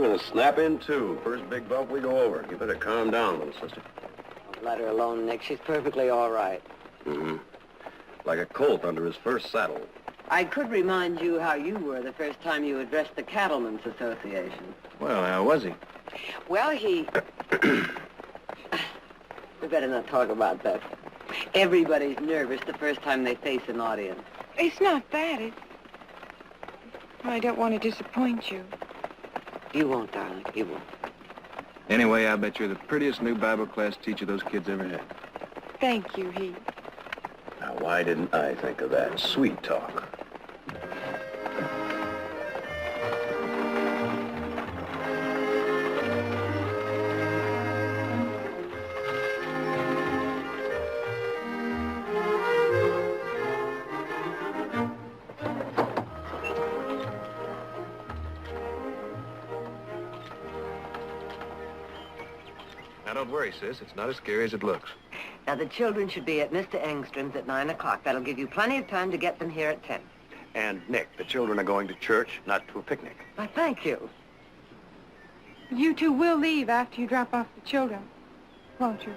gonna snap in, too. First big bump we go over. You better calm down, little sister. Let her alone, Nick. She's perfectly all right. Mm-hmm. Like a colt under his first saddle. I could remind you how you were the first time you addressed the Cattlemen's Association. Well, how was he? Well, he... We better not talk about that. Everybody's nervous the first time they face an audience. It's not that. I don't want to disappoint you. You won't, darling. You won't. Anyway, I bet you're the prettiest new Bible class teacher those kids ever had. Thank you, Heath. Now, why didn't I think of that? Sweet talk. Now, don't worry, sis. It's not as scary as it looks. Now, the children should be at Mr. Engstrom's at 9 o'clock. That'll give you plenty of time to get them here at 10. And, Nick, the children are going to church, not to a picnic. Why, thank you. You two will leave after you drop off the children, won't you?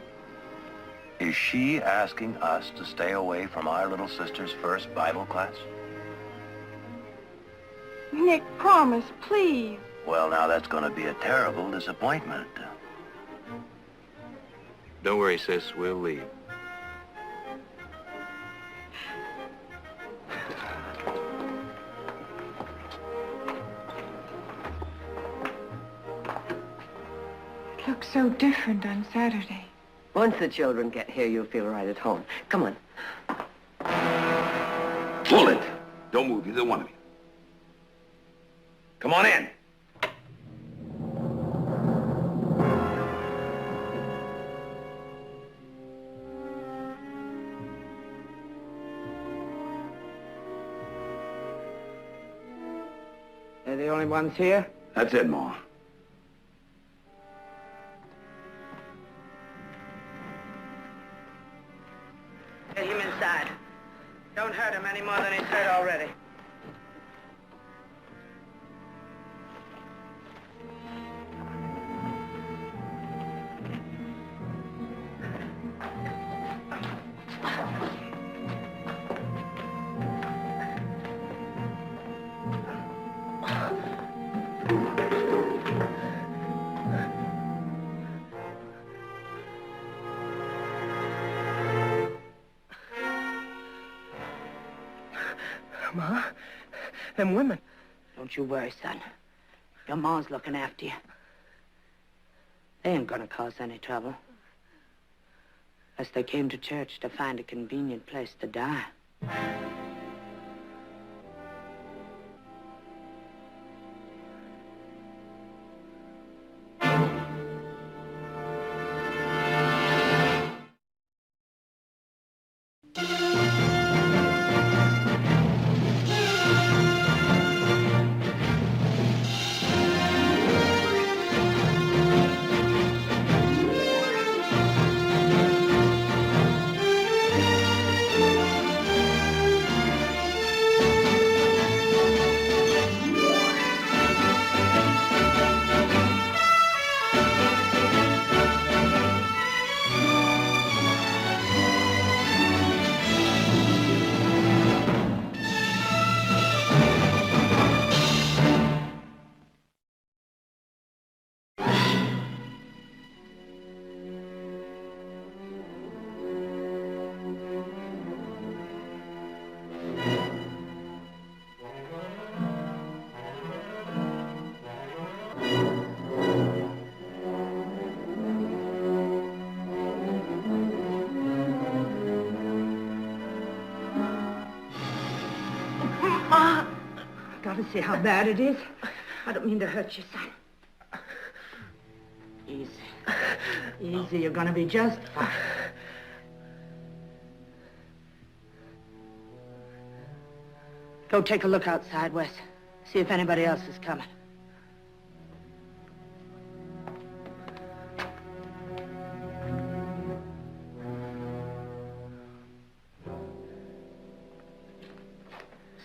Is she asking us to stay away from our little sister's first Bible class? Nick, promise, please. Well, now, that's going to be a terrible disappointment. Don't worry, sis. We'll leave. It looks so different on Saturday. Once the children get here, you'll feel right at home. Come on. Pull it! Don't move, either one of you. Come on in. They're the only ones here? That's it, Ma. Get him inside. Don't hurt him any more than he's hurt already. Ma, them women. Don't you worry, son. Your mom's looking after you. They ain't gonna cause any trouble. Unless they came to church to find a convenient place to die. Gotta see how bad it is. I don't mean to hurt you, son. Easy. Easy, you're gonna be just fine. Go take a look outside, Wes. See if anybody else is coming.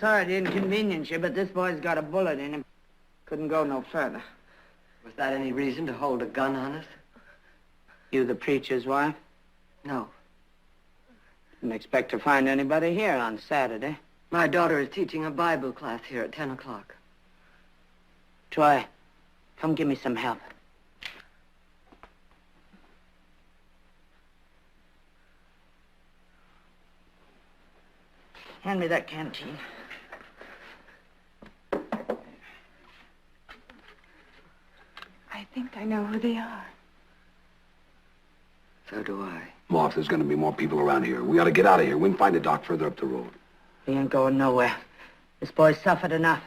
Sorry to inconvenience you, but this boy's got a bullet in him. Couldn't go no further. Was that any reason to hold a gun on us? You the preacher's wife? No. Didn't expect to find anybody here on Saturday. My daughter is teaching a Bible class here at 10 o'clock. Troy, come give me some help. Hand me that canteen. I think I know who they are. So do I. Ma, if there's gonna be more people around here, we ought to get out of here. We can find a dock further up the road. We ain't going nowhere. This boy's suffered enough.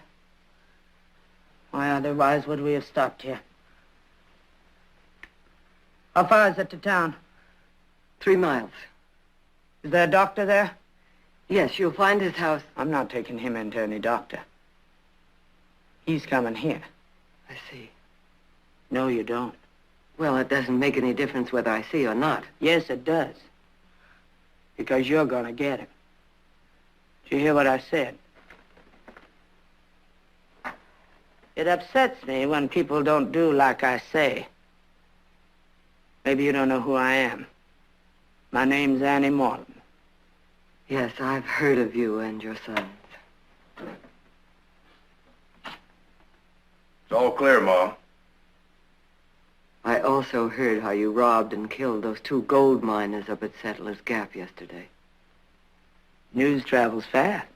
Why otherwise would we have stopped here? How far is it to town? 3 miles. Is there a doctor there? Yes, you'll find his house. I'm not taking him into any doctor. He's coming here. I see. No, you don't. Well, it doesn't make any difference whether I see or not. Yes, it does. Because you're gonna get him. Did you hear what I said? It upsets me when people don't do like I say. Maybe you don't know who I am. My name's Annie Morton. Yes, I've heard of you and your sons. It's all clear, Ma. I also heard how you robbed and killed those 2 gold miners up at Settler's Gap yesterday. News travels fast.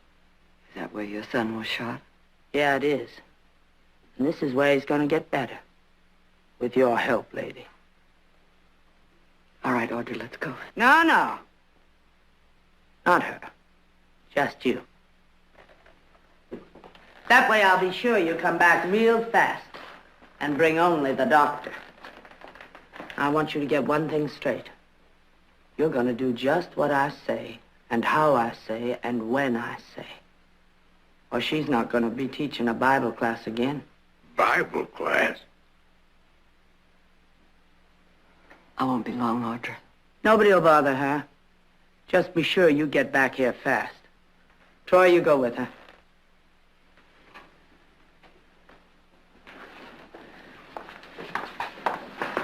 Is that where your son was shot? Yeah, it is. And this is where he's gonna get better. With your help, lady. All right, Audrey, let's go. No, no. Not her. Just you. That way I'll be sure you come back real fast and bring only the doctor. I want you to get one thing straight. You're gonna do just what I say, and how I say, and when I say. Or she's not gonna be teaching a Bible class again. Bible class? I won't be long, Audrey. Nobody will bother her. Just be sure you get back here fast. Troy, you go with her.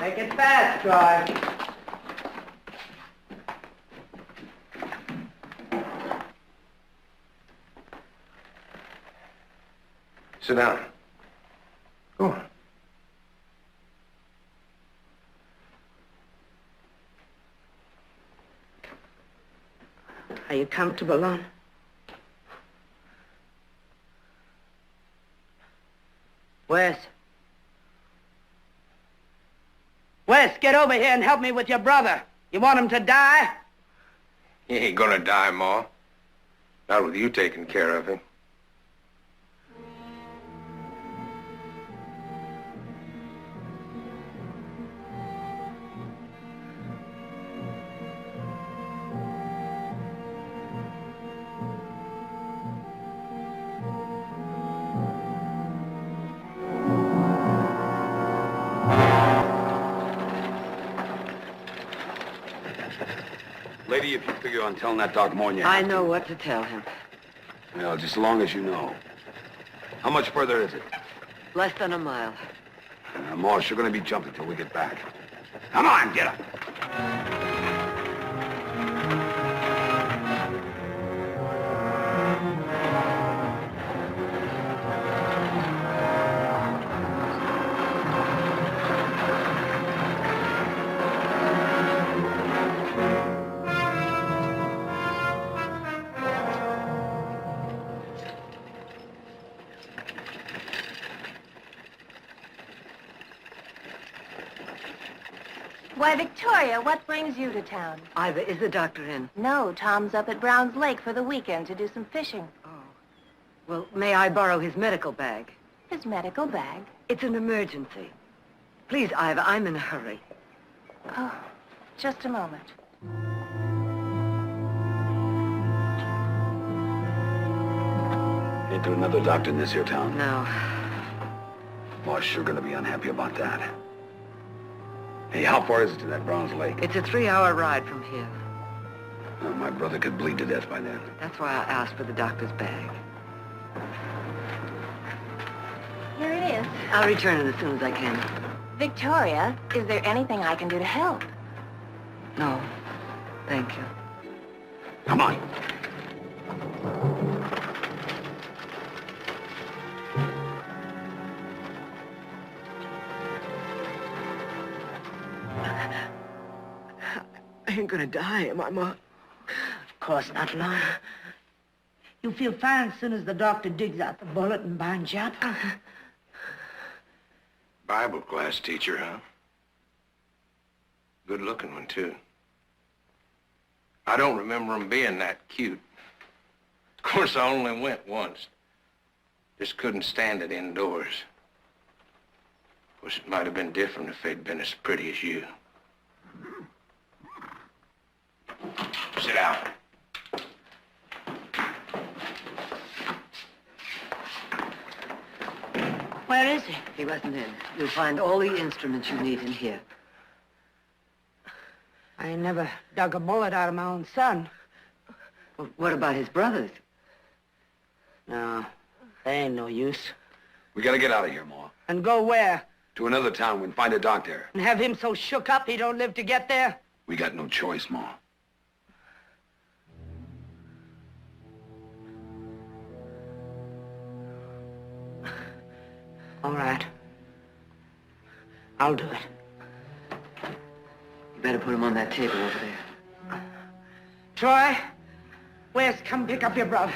Make it fast, Troy. Sit down. Go on. Are you comfortable, Lon? Wes? Wes, get over here and help me with your brother. You want him to die? He ain't gonna die, Ma. Not with you taking care of him. Lady, if you figure on telling that doc more than you I have know to. what to tell him. Well, just as long as you know. How much further is it? Less than a mile. Ma's sure gonna be jumping till we get back. Come on, get up. Why, Victoria, what brings you to town? Ivor, is the doctor in? No, Tom's up at Brown's Lake for the weekend to do some fishing. Oh. Well, may I borrow his medical bag? His medical bag? It's an emergency. Please, Ivor, I'm in a hurry. Oh, just a moment. Ain't there another doctor in this here town? No. Ma's sure gonna be unhappy about that. Hey, how far is it to that Browns Lake? It's a 3-hour ride from here. Oh, my brother could bleed to death by then. That's why I asked for the doctor's bag. Here it is. I'll return it as soon as I can. Victoria, is there anything I can do to help? No, thank you. Come on. I ain't gonna die, am I, Ma? Of course not, Lon. You'll feel fine as soon as the doctor digs out the bullet and binds you up. Bible class teacher, huh? Good-looking one, too. I don't remember him being that cute. Of course, I only went once. Just couldn't stand it indoors. Of course, it might have been different if they'd been as pretty as you. Sit down. Where is he? He wasn't in. You'll find all the instruments you need in here. I ain't never dug a bullet out of my own son. Well, what about his brothers? No, they ain't no use. We gotta get out of here, Ma. And go where? To another town and find a doctor. And have him so shook up he don't live to get there? We got no choice, Ma. All right. I'll do it. You better put him on that table over there. Troy, Wes, come pick up your brother.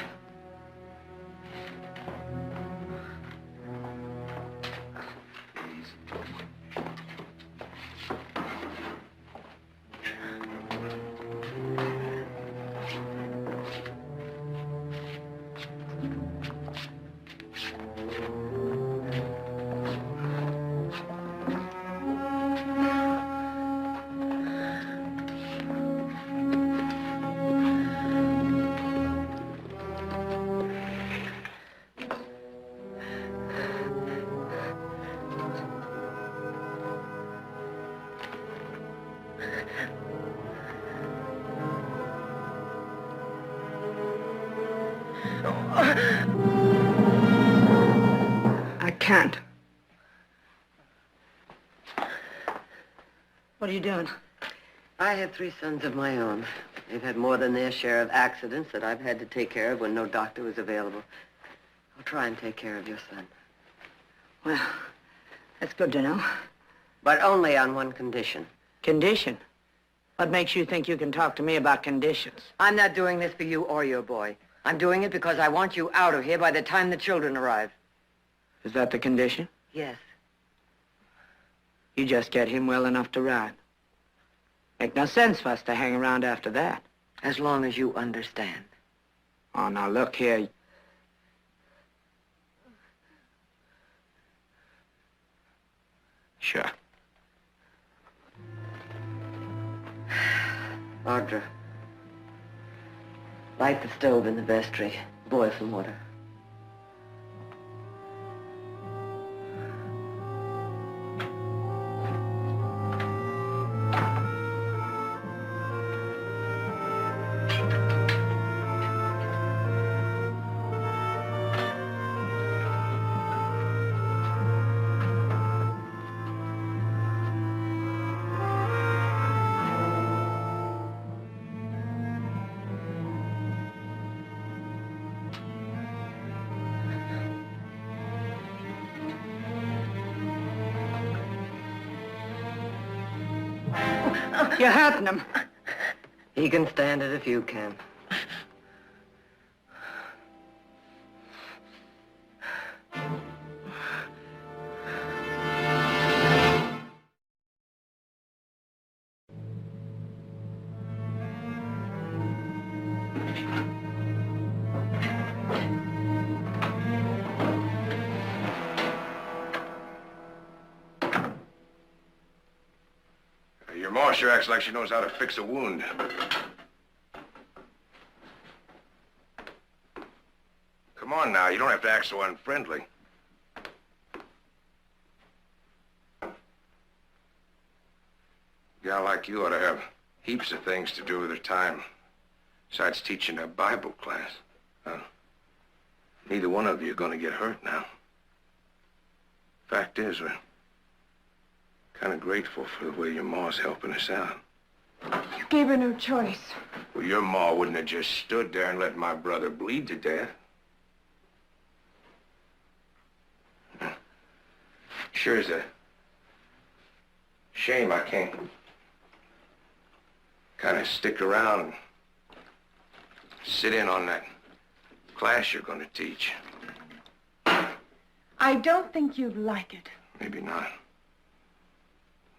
I can't. What are you doing? I have 3 sons of my own. They've had more than their share of accidents that I've had to take care of when no doctor was available. I'll try and take care of your son. Well, that's good to know. But only on one condition. Condition? What makes you think you can talk to me about conditions? I'm not doing this for you or your boy. I'm doing it because I want you out of here by the time the children arrive. Is that the condition? Yes. You just get him well enough to ride. Make no sense for us to hang around after that. As long as you understand. Oh, now look here. Sure. Audra, light the stove in the vestry. Boil some water. You're hurting him. He can stand it if you can. Your ma sure acts like she knows how to fix a wound. Come on now, you don't have to act so unfriendly. A gal like you ought to have heaps of things to do with her time, besides teaching a Bible class. Neither one of you are going to get hurt now. Fact is, Kind of grateful for the way your ma's helping us out. You gave her no choice. Well, your ma wouldn't have just stood there and let my brother bleed to death. Sure is a shame I can't kind of stick around and sit in on that class you're going to teach. I don't think you'd like it. Maybe not.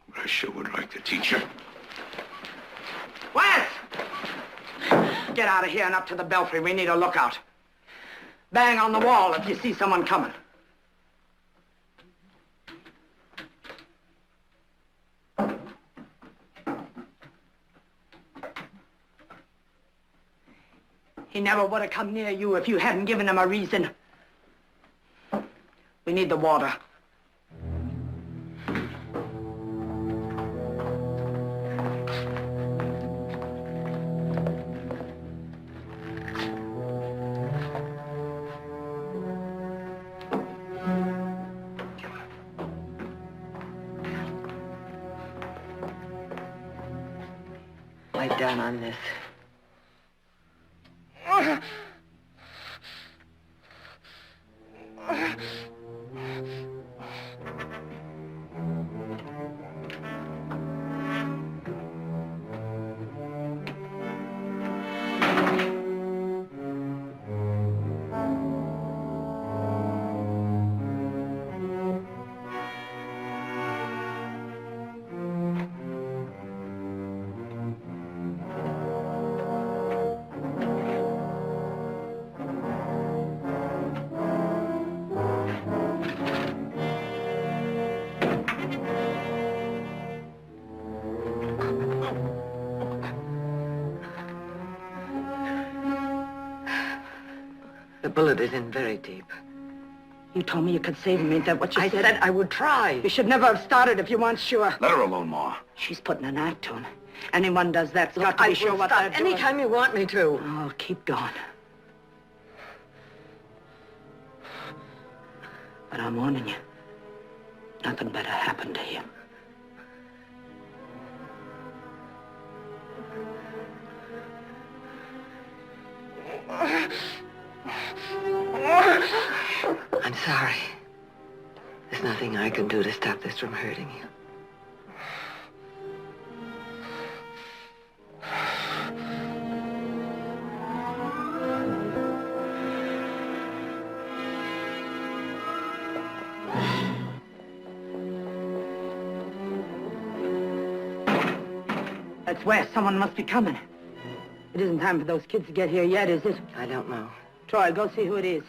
But I sure would like to teach her. Wes! Get out of here and up to the belfry. We need a lookout. Bang on the wall if you see someone coming. He never would have come near you if you hadn't given him a reason. We need the water. Lie down on this. The bullet is in very deep. You told me you could save him. Ain't that what you I said? said I would try. You should never have started if you weren't sure. Let her alone, Ma. She's putting an act to him. Anyone does that's got to I be sure will what stop they're doing. anytime you want me to. Oh, keep going. But I'm warning you. Nothing better happened to him. I'm sorry. There's nothing I can do to stop this from hurting you. That's where someone must be coming. It isn't time for those kids to get here yet, is it? I don't know. Troy, go see who it is.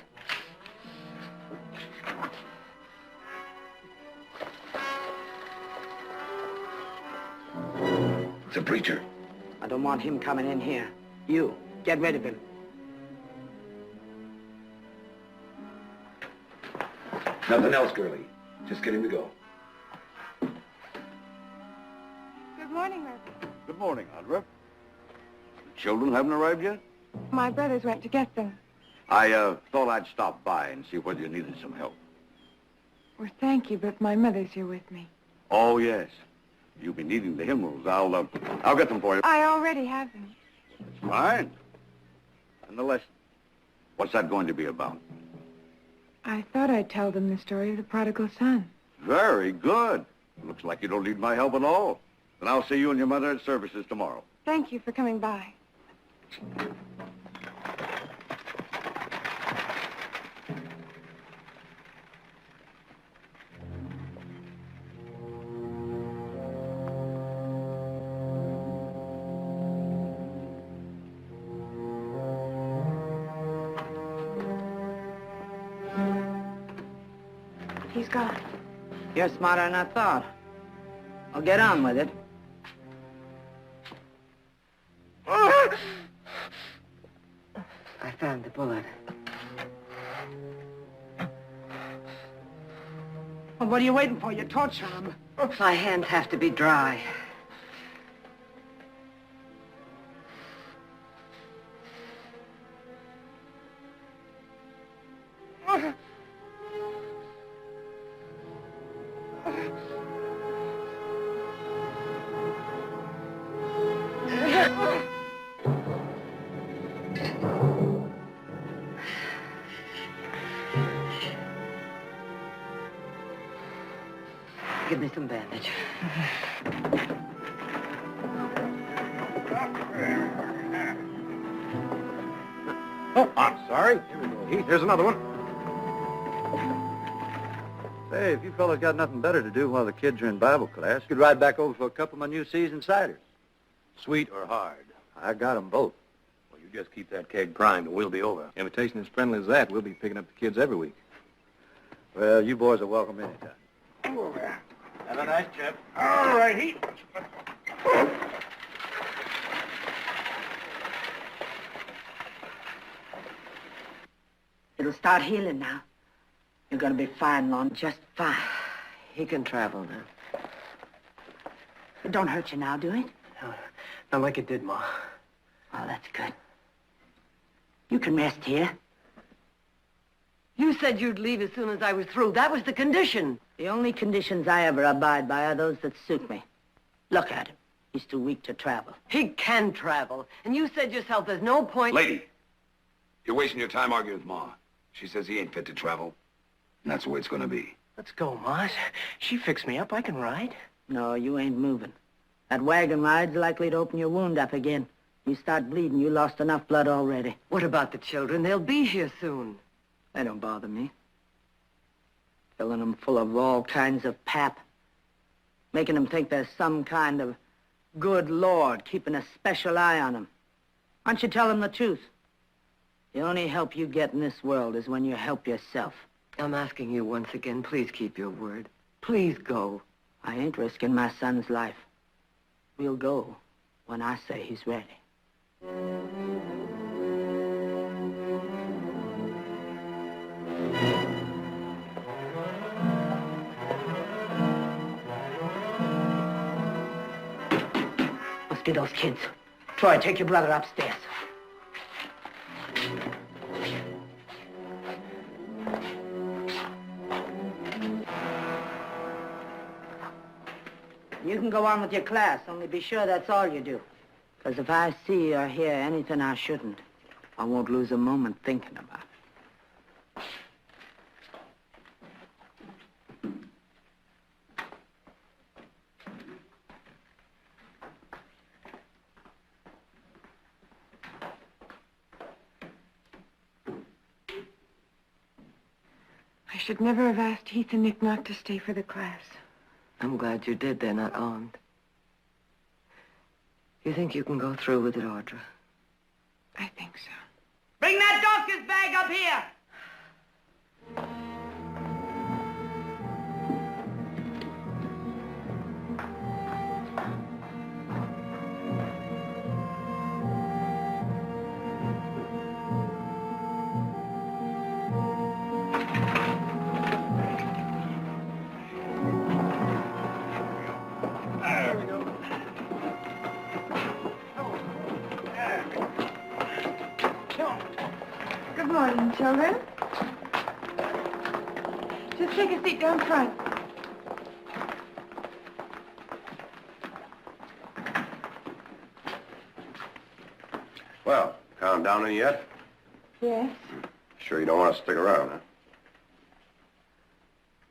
It's a preacher. I don't want him coming in here. You, get rid of him. Nothing else, girlie. Just get him to go. Good morning, Reverend. Good morning, Audra. Children haven't arrived yet? My brothers went to get them. I thought I'd stop by and see whether you needed some help. Well, thank you, but my mother's here with me. Oh, yes. You'll be needing the hymnals. I'll get them for you. I already have them. It's fine. And the lesson. What's that going to be about? I thought I'd tell them the story of the prodigal son. Very good. Looks like you don't need my help at all. Then I'll see you and your mother at services tomorrow. Thank you for coming by. He's gone. You're smarter than I thought. I'll get on with it. I found the bullet. Well, what are you waiting for? You're torturing him. My hands have to be dry. Give me some bandage. Oh, I'm sorry. Here we go, Heath. Here's another one. Say, if you fellas got nothing better to do while the kids are in Bible class, you could ride back over for a couple of my new seasoned ciders. Sweet or hard? I got 'em both. Well, you just keep that keg primed and we'll be over. Invitation as friendly as that, we'll be picking up the kids every week. Well, you boys are welcome anytime. Have a nice trip. All right, Heath. It'll start healing now. You're gonna be fine, Lon, just fine. He can travel now. It don't hurt you now, do it? No, not like it did, Ma. Oh, that's good. You can rest here. You said you'd leave as soon as I was through. That was the condition. The only conditions I ever abide by are those that suit me. Look at him. He's too weak to travel. He can travel. And you said yourself there's no point... Lady, you're wasting your time arguing with Ma. She says he ain't fit to travel. And that's the way it's gonna be. Let's go, Ma. She fixed me up. I can ride. No, you ain't moving. That wagon ride's likely to open your wound up again. You start bleeding, you lost enough blood already. What about the children? They'll be here soon. They don't bother me. Filling them full of all kinds of pap. Making them think there's some kind of good Lord keeping a special eye on them. Why don't you tell them the truth? The only help you get in this world is when you help yourself. I'm asking you once again, please keep your word. Please go. I ain't risking my son's life. We'll go when I say he's ready. Must be those kids. Troy, take your brother upstairs. You can go on with your class, only be sure that's all you do. Because if I see or hear anything I shouldn't, I won't lose a moment thinking about it. I should never have asked Heath and Nick not to stay for the class. I'm glad you did. They're not armed. You think you can go through with it, Audra? I think so. Bring that doctor's bag up here! Good morning, children. Just take a seat down front. Well, calm down any yet? Yes? Sure you don't want to stick around, huh?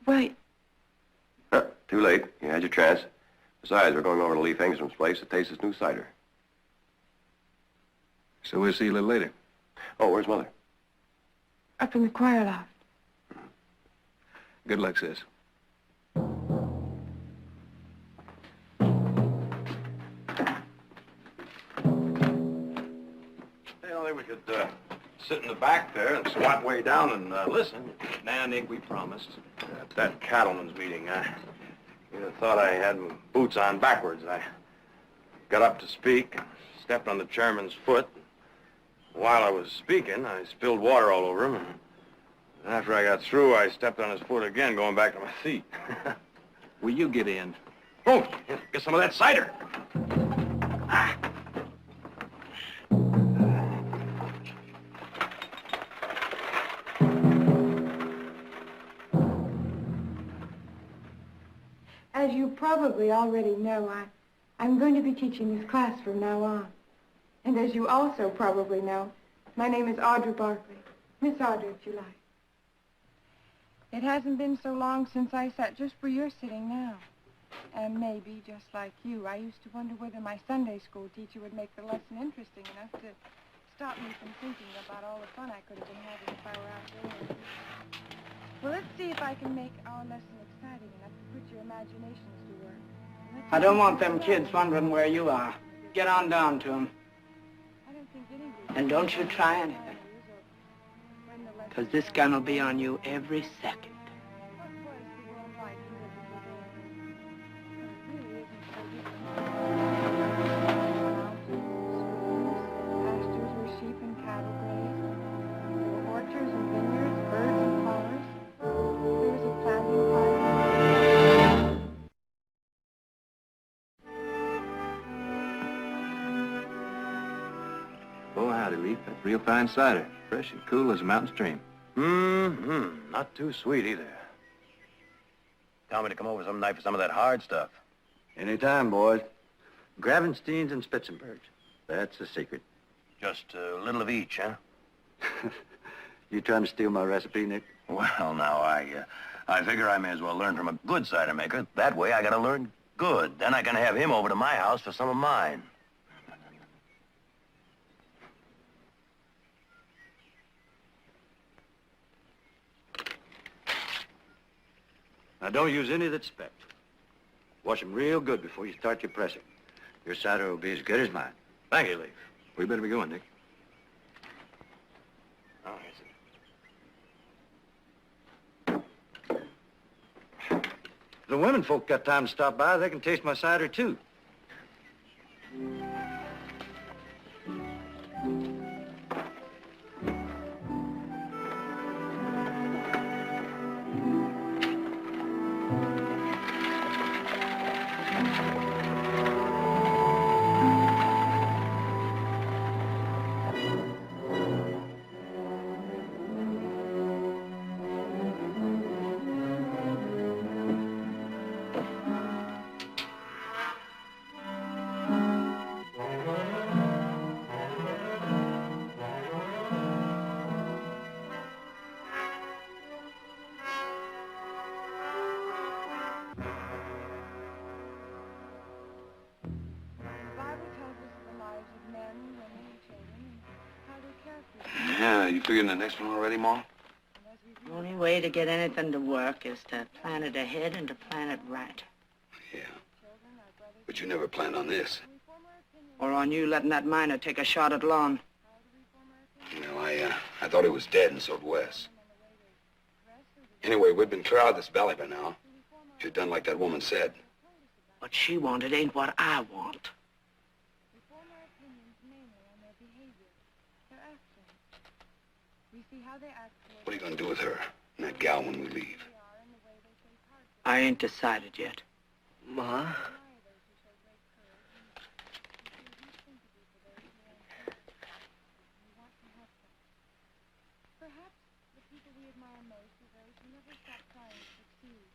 Why, Huh, too late. You had your chance. Besides, we're going over to Leaf Engstrom's place to taste his new cider. So we'll see you a little later. Oh, where's Mother? up in the choir loft. Good luck, sis. We could sit in the back there and squat way down and listen. Now, Nick, we promised. At that cattleman's meeting, you'd have thought I had my boots on backwards. I got up to speak, stepped on the chairman's foot. While I was speaking, I spilled water all over him. And after I got through, I stepped on his foot again, going back to my seat. Will you get in? Oh, get some of that cider. As you probably already know, I'm going to be teaching this class from now on. And as you also probably know, My name is Audrey Barkley. Miss Audrey, if you like. It hasn't been so long since I sat just where you're sitting now. And maybe, just like you, I used to wonder whether my Sunday school teacher would make the lesson interesting enough to stop me from thinking about all the fun I could have been having if I were outdoors. Well, let's see if I can make our lesson exciting enough to put your imaginations to work. I don't want them kids wondering where you are. Get on down to them. I don't think any And don't you try anything. Because this gun will be on you every second. What was the world like you lived before? It really isn't so different. Pastures where sheep and cattle grazed. There were orchards and vineyards, birds and flowers. There was a planting party. Oh, howdy, Leaf. That's real fine cider. Fresh and cool as a mountain stream. Mm-hmm. Not too sweet either. Tell me to come over some night for some of that hard stuff. Anytime, boys. Gravensteins and Spitzenbergs. That's the secret. Just a little of each, huh? You trying to steal my recipe, Nick? Well, now, I figure I may as well learn from a good cider maker. That way I gotta learn good. Then I can have him over to my house for some of mine. Now, don't use any that's specked. Wash them real good before you start your pressing. Your cider will be as good as mine. Thank you, Leaf. We better be going, Nick. Oh, If the women folk got time to stop by, they can taste my cider, too. Yeah, you figuring the next one already, Ma? The only way to get anything to work is to plan it ahead and to plan it right. Yeah. But you never planned on this. Or on you letting that miner take a shot at Lon. Well, I thought he was dead, and so'd Wes. Anyway, we'd been clear out of this valley by now. If you'd done like that woman said. What she wanted ain't what I want. What are you gonna do with her and that gal when we leave? I ain't decided yet. Ma? Perhaps the people we admire most are those who never stop trying to succeed.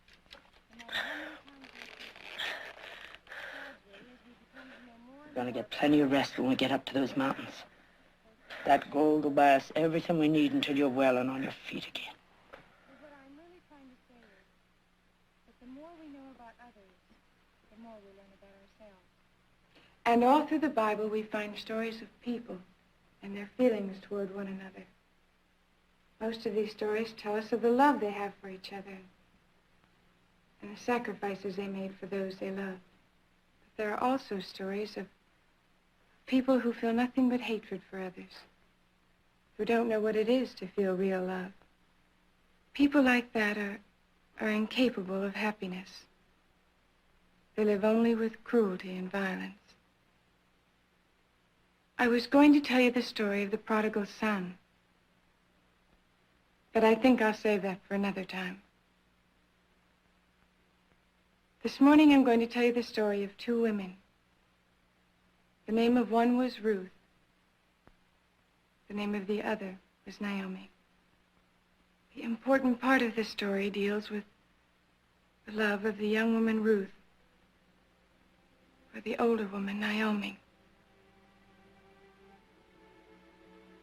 No matter how many times they fail. Gradually, as we become to know more and We're gonna get plenty of rest when we get up to those mountains. That gold will buy us everything we need until you're well and on your feet again. But what I'm really trying to say is that the more we know about others, the more we learn about ourselves. And all through the Bible, we find stories of people and their feelings toward one another. Most of these stories tell us of the love they have for each other and the sacrifices they made for those they loved. But there are also stories of people who feel nothing but hatred for others, who don't know what it is to feel real love. People like that are incapable of happiness. They live only with cruelty and violence. I was going to tell you the story of the prodigal son, but I think I'll save that for another time. This morning I'm going to tell you the story of two women. The name of one was Ruth. The name of the other was Naomi. The important part of this story deals with the love of the young woman Ruth for the older woman Naomi.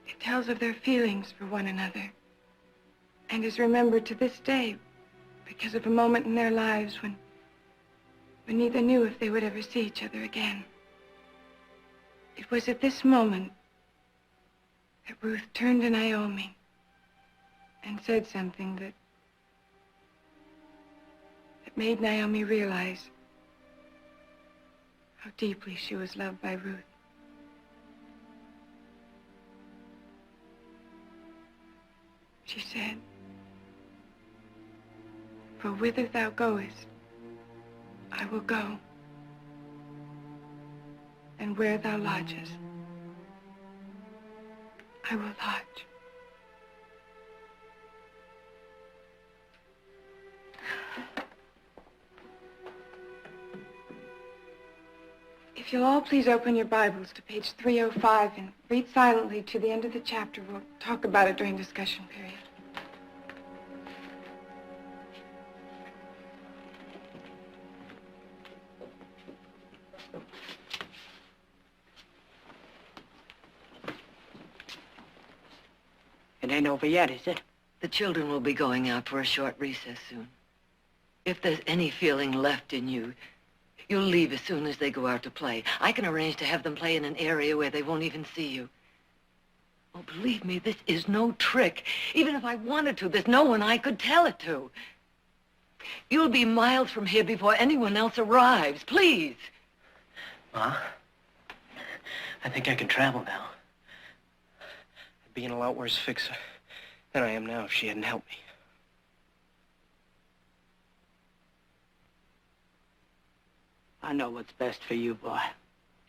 It tells of their feelings for one another and is remembered to this day because of a moment in their lives when neither knew if they would ever see each other again. It was at this moment that Ruth turned to Naomi and said something that made Naomi realize how deeply she was loved by Ruth. She said, "For whither thou goest, I will go, and where thou lodgest, I will lodge." If you'll all please open your Bibles to page 305 and read silently to the end of the chapter. We'll talk about it during discussion period. It ain't over yet, is it? The children will be going out for a short recess soon. If there's any feeling left in you, you'll leave as soon as they go out to play. I can arrange to have them play in an area where they won't even see you. Oh, believe me, this is no trick. Even if I wanted to, there's no one I could tell it to. You'll be miles from here before anyone else arrives. Please. Ma, I think I can travel now. I'd be in a lot worse fix than I am now if she hadn't helped me. I know what's best for you, boy.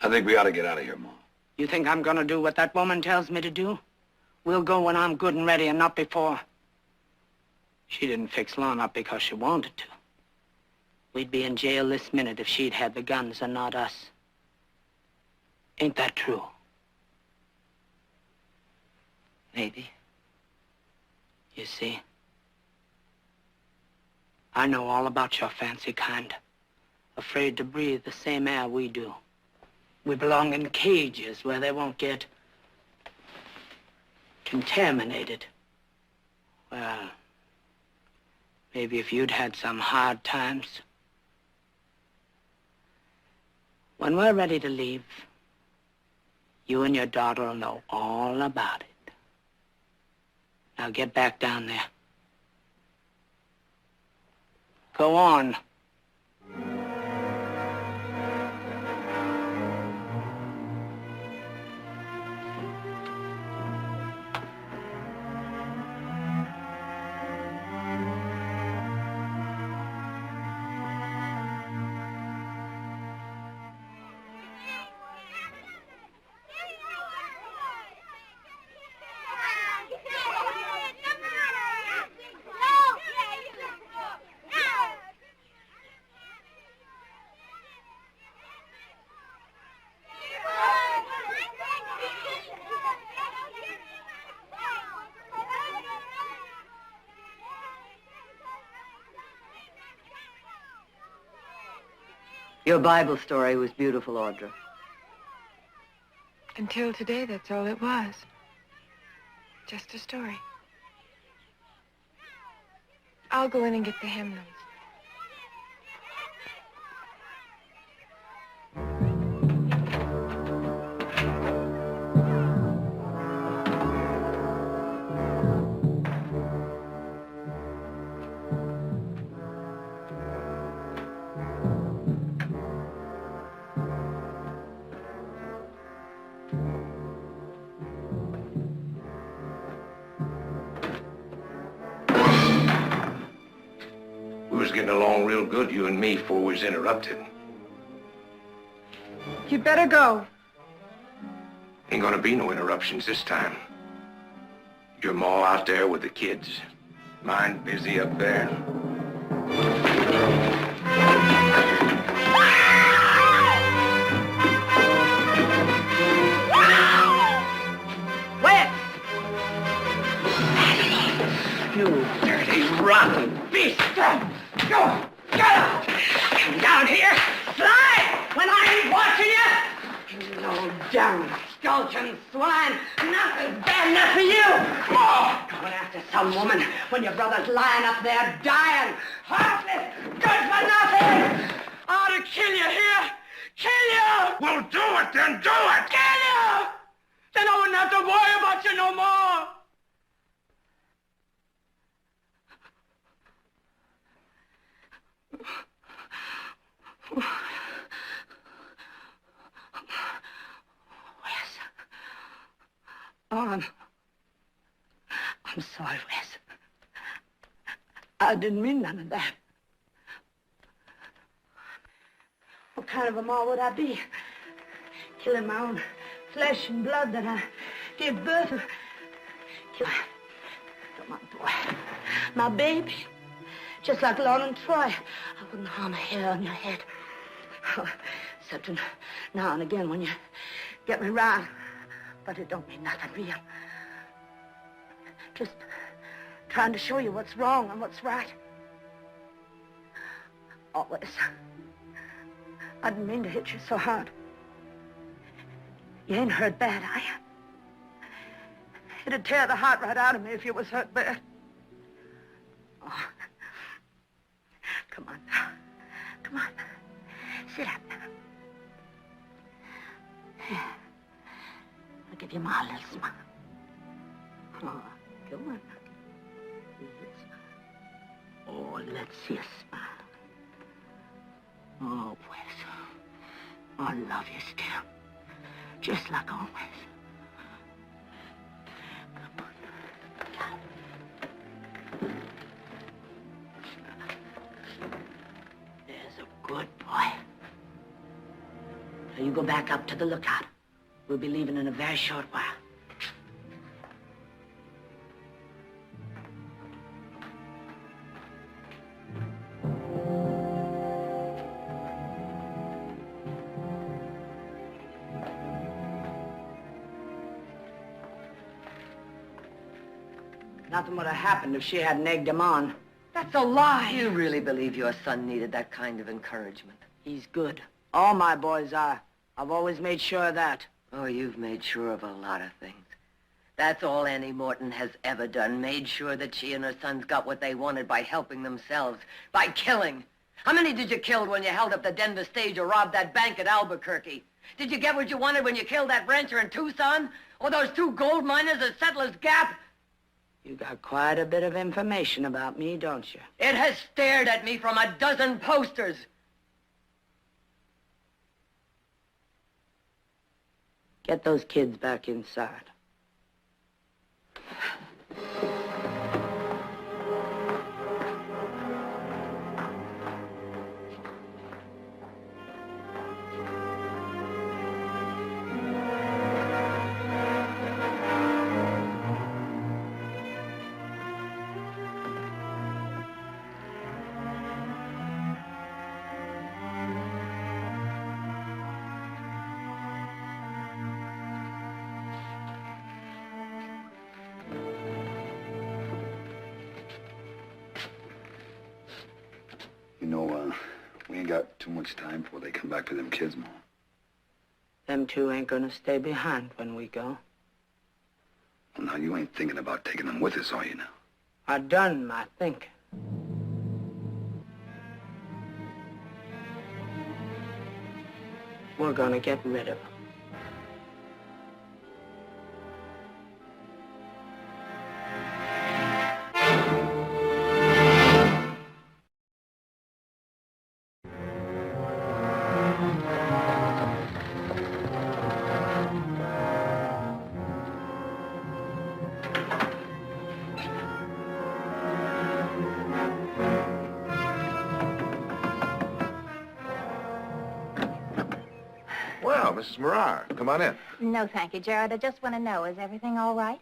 I think we ought to get out of here, Ma. You think I'm gonna do what that woman tells me to do? We'll go when I'm good and ready and not before. She didn't fix Lon up because she wanted to. We'd be in jail this minute if she'd had the guns and not us. Ain't that true? Maybe. You see, I know all about your fancy kind. Afraid to breathe the same air we do. We belong in cages where they won't get contaminated. Well, maybe if you'd had some hard times. When we're ready to leave, you and your daughter will know all about it. Now get back down there. Go on. Your Bible story was beautiful, Audra. Until today, that's all it was. Just a story. I'll go in and get the hymnals. We was getting along real good, you and me, before we was interrupted. You'd better go. Ain't gonna be no interruptions this time. Your ma out there with the kids. Mine busy up there. Where? You dirty, rotten beast! Go! Get out! Come down here! Fly! When I ain't watching you! You low down, skulking swine! Nothing's bad enough for you! Oh, going after some woman when your brother's lying up there dying! Heartless! Good for nothing! I ought to kill you here! Kill you! Well, do it then, do it! Kill you! Then I wouldn't have to worry about you no more! Wes. Oh, I'm sorry, Wes. I didn't mean none of that. What kind of a ma would I be? Killing my own flesh and blood that I gave birth to. Kill my boy. My baby. Just like Lauren Troy. I wouldn't harm a hair on your head. Except now and again when you get me round. But it don't mean nothing real. Just trying to show you what's wrong and what's right. Always. I didn't mean to hit you so hard. You ain't hurt bad, are you? It'd tear the heart right out of me if you was hurt bad. Oh. Come on now. Come on. Sit up now. Here. I'll give you my little smile. Oh, come on. Oh, let's see a smile. Oh, Wes. I love you still. Just like always. Come on. There's a good boy. Now you go back up to the lookout. We'll be leaving in a very short while. Nothing would have happened if she hadn't egged him on. That's a lie. You really believe your son needed that kind of encouragement? He's good. All my boys are. I've always made sure of that. Oh, you've made sure of a lot of things. That's all Annie Morton has ever done, made sure that she and her sons got what they wanted by helping themselves, by killing. How many did you kill when you held up the Denver stage or robbed that bank at Albuquerque? Did you get what you wanted when you killed that rancher in Tucson? Or those 2 gold miners at Settlers Gap? You got quite a bit of information about me, don't you? It has stared at me from a dozen posters. Get those kids back inside. You know, we ain't got too much time before they come back for them kids, Mom. Them 2 ain't gonna stay behind when we go. Well, now, you ain't thinking about taking them with us, are you now? I done my thinking. We're gonna get rid of them. Well, Mrs. Morar, come on in. No, thank you, Jared. I just want to know, is everything all right?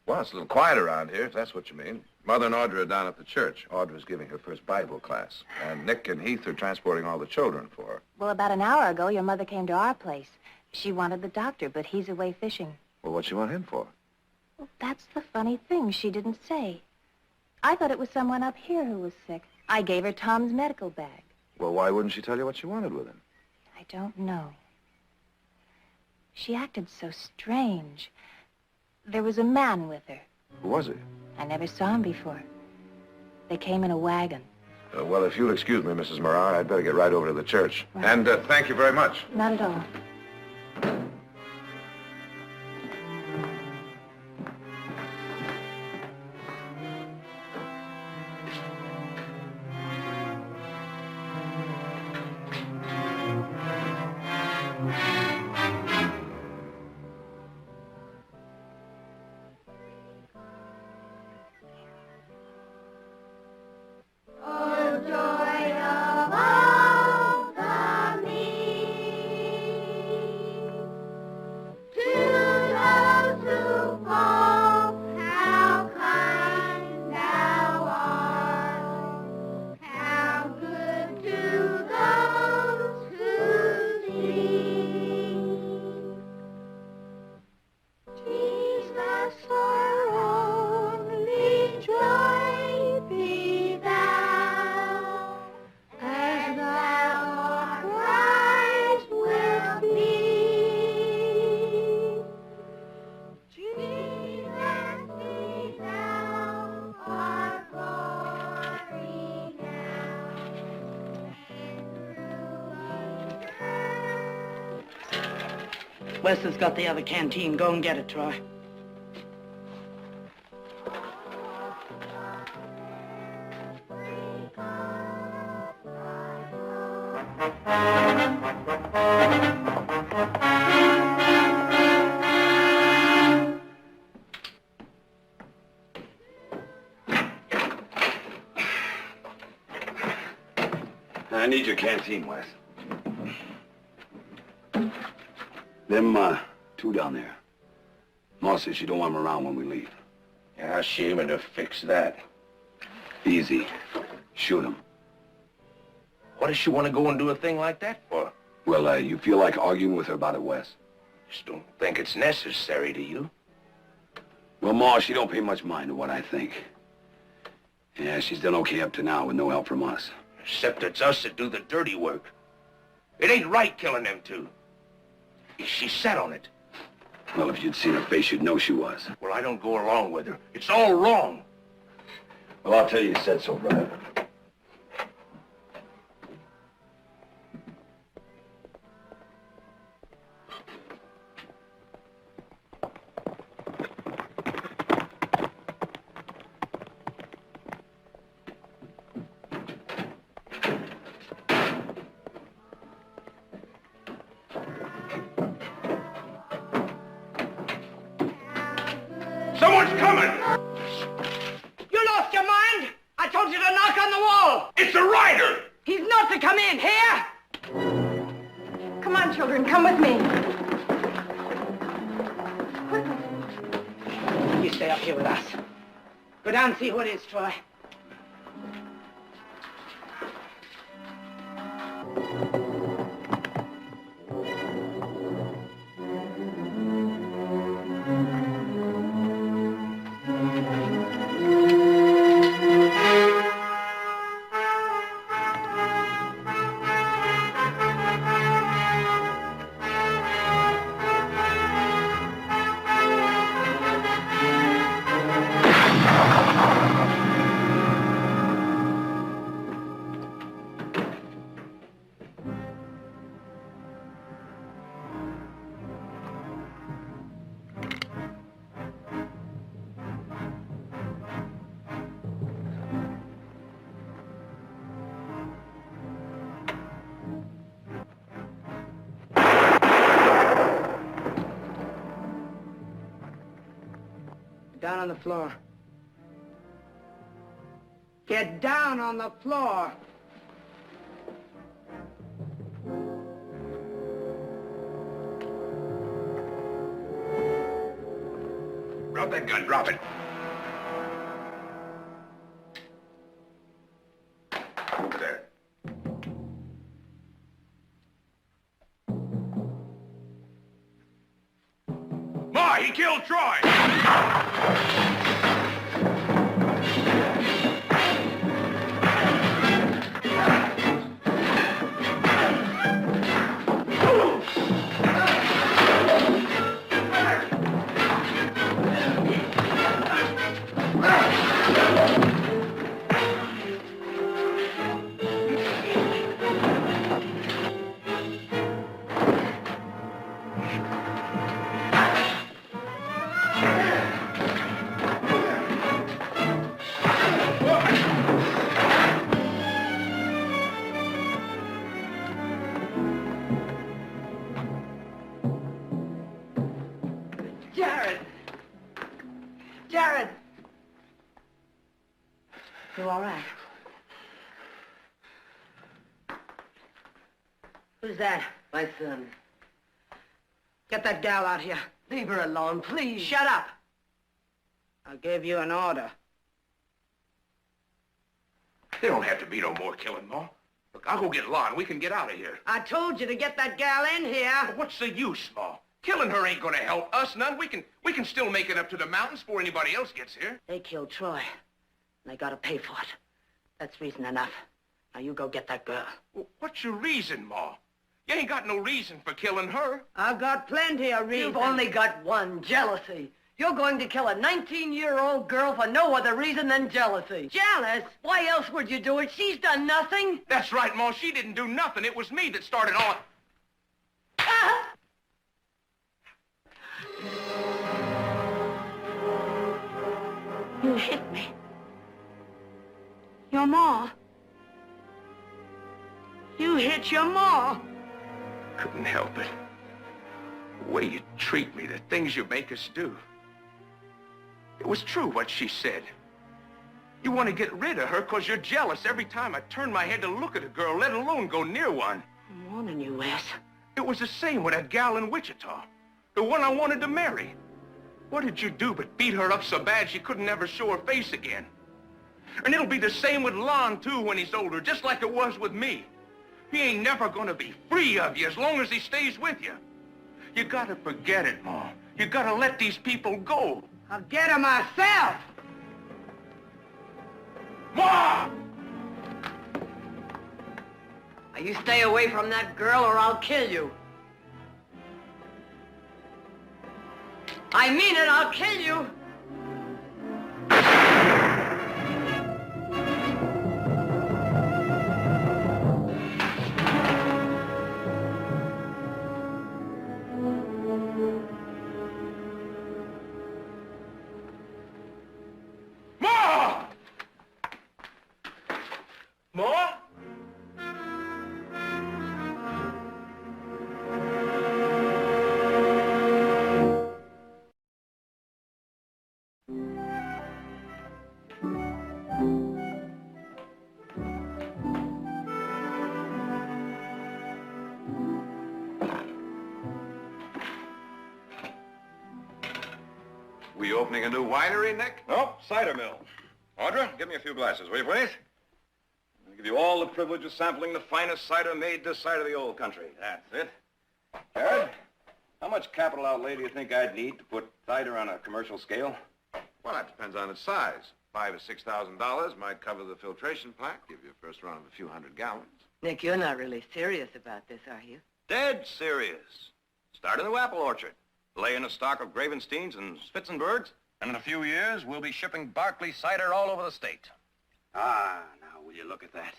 Well, it's a little quiet around here, if that's what you mean. Mother and Audra are down at the church. Audra's giving her first Bible class. And Nick and Heath are transporting all the children for her. Well, about an hour ago, your mother came to our place. She wanted the doctor, but he's away fishing. Well, what'd she want him for? Well, that's the funny thing. She didn't say. I thought it was someone up here who was sick. I gave her Tom's medical bag. Well, why wouldn't she tell you what she wanted with him? I don't know. She acted so strange. There was a man with her. Who was he? I never saw him before. They came in a wagon. Well, if you'll excuse me, Mrs. Morar, I'd better get right over to the church. Right. And thank you very much. Not at all. Wes has got the other canteen. Go and get it, Troy. I need your canteen, Wes. Them, two down there. Ma says she don't want them around when we leave. Yeah, how's she aiming to fix that? Easy. Shoot them. What does she want to go and do a thing like that for? Well, you feel like arguing with her about it, Wes? Just don't think it's necessary, do you? Well, Ma, she don't pay much mind to what I think. Yeah, she's done okay up to now with no help from us. Except it's us that do the dirty work. It ain't right killing them two. She's set on it. Well, if you'd seen her face, you'd know she was. Well, I don't go along with her. It's all wrong. Well, I'll tell you said so, brother. Someone's coming! You lost your mind? I told you to knock on the wall. It's a rider! He's not to come in. Here? Come on, children, come with me. You stay up here with us. Go down and see who it is, Troy. Down on the floor. Get down on the floor. Drop that gun, drop it. Over there. Ma, he killed Troy! Karen! You all right? Who's that? My son. Get that gal out here. Leave her alone, please. Shut up! I gave you an order. There don't have to be no more killing, Ma. Look, I'll go get Lon. We can get out of here. I told you to get that gal in here. But what's the use, Ma? Killing her ain't gonna help us none. We can still make it up to the mountains before anybody else gets here. They killed Troy. And they gotta pay for it. That's reason enough. Now you go get that girl. Well, what's your reason, Ma? You ain't got no reason for killing her. I've got plenty of reasons. You've only got one, jealousy. You're going to kill a 19-year-old girl for no other reason than jealousy. Jealous? Why else would you do it? She's done nothing. That's right, Ma. She didn't do nothing. It was me that started all... You hit me. Your ma. You hit your ma. Couldn't help it. The way you treat me, the things you make us do. It was true what she said. You want to get rid of her because you're jealous every time I turn my head to look at a girl, let alone go near one. I'm warning you, Wes. It was the same with that gal in Wichita, the one I wanted to marry. What did you do but beat her up so bad she couldn't ever show her face again? And it'll be the same with Lon, too, when he's older, just like it was with me. He ain't never gonna be free of you as long as he stays with you. You gotta forget it, Ma. You gotta let these people go. I'll get her myself. Ma! Now, you stay away from that girl or I'll kill you. I mean it, I'll kill you. Ma! Ma? We opening a new winery, Nick? Nope, cider mill. Audra, give me a few glasses, will you, please? I'll give you all the privilege of sampling the finest cider made this side of the old country. That's it. Jared, how much capital outlay do you think I'd need to put cider on a commercial scale? Well, that depends on its size. $5,000 or $6,000 might cover the filtration plant, give you a first run of a few hundred gallons. Nick, you're not really serious about this, are you? Dead serious. Start a new apple orchard. Lay in a stock of Gravensteins and Spitzenbergs, and in a few years, we'll be shipping Barclay cider all over the state. Ah, now will you look at that?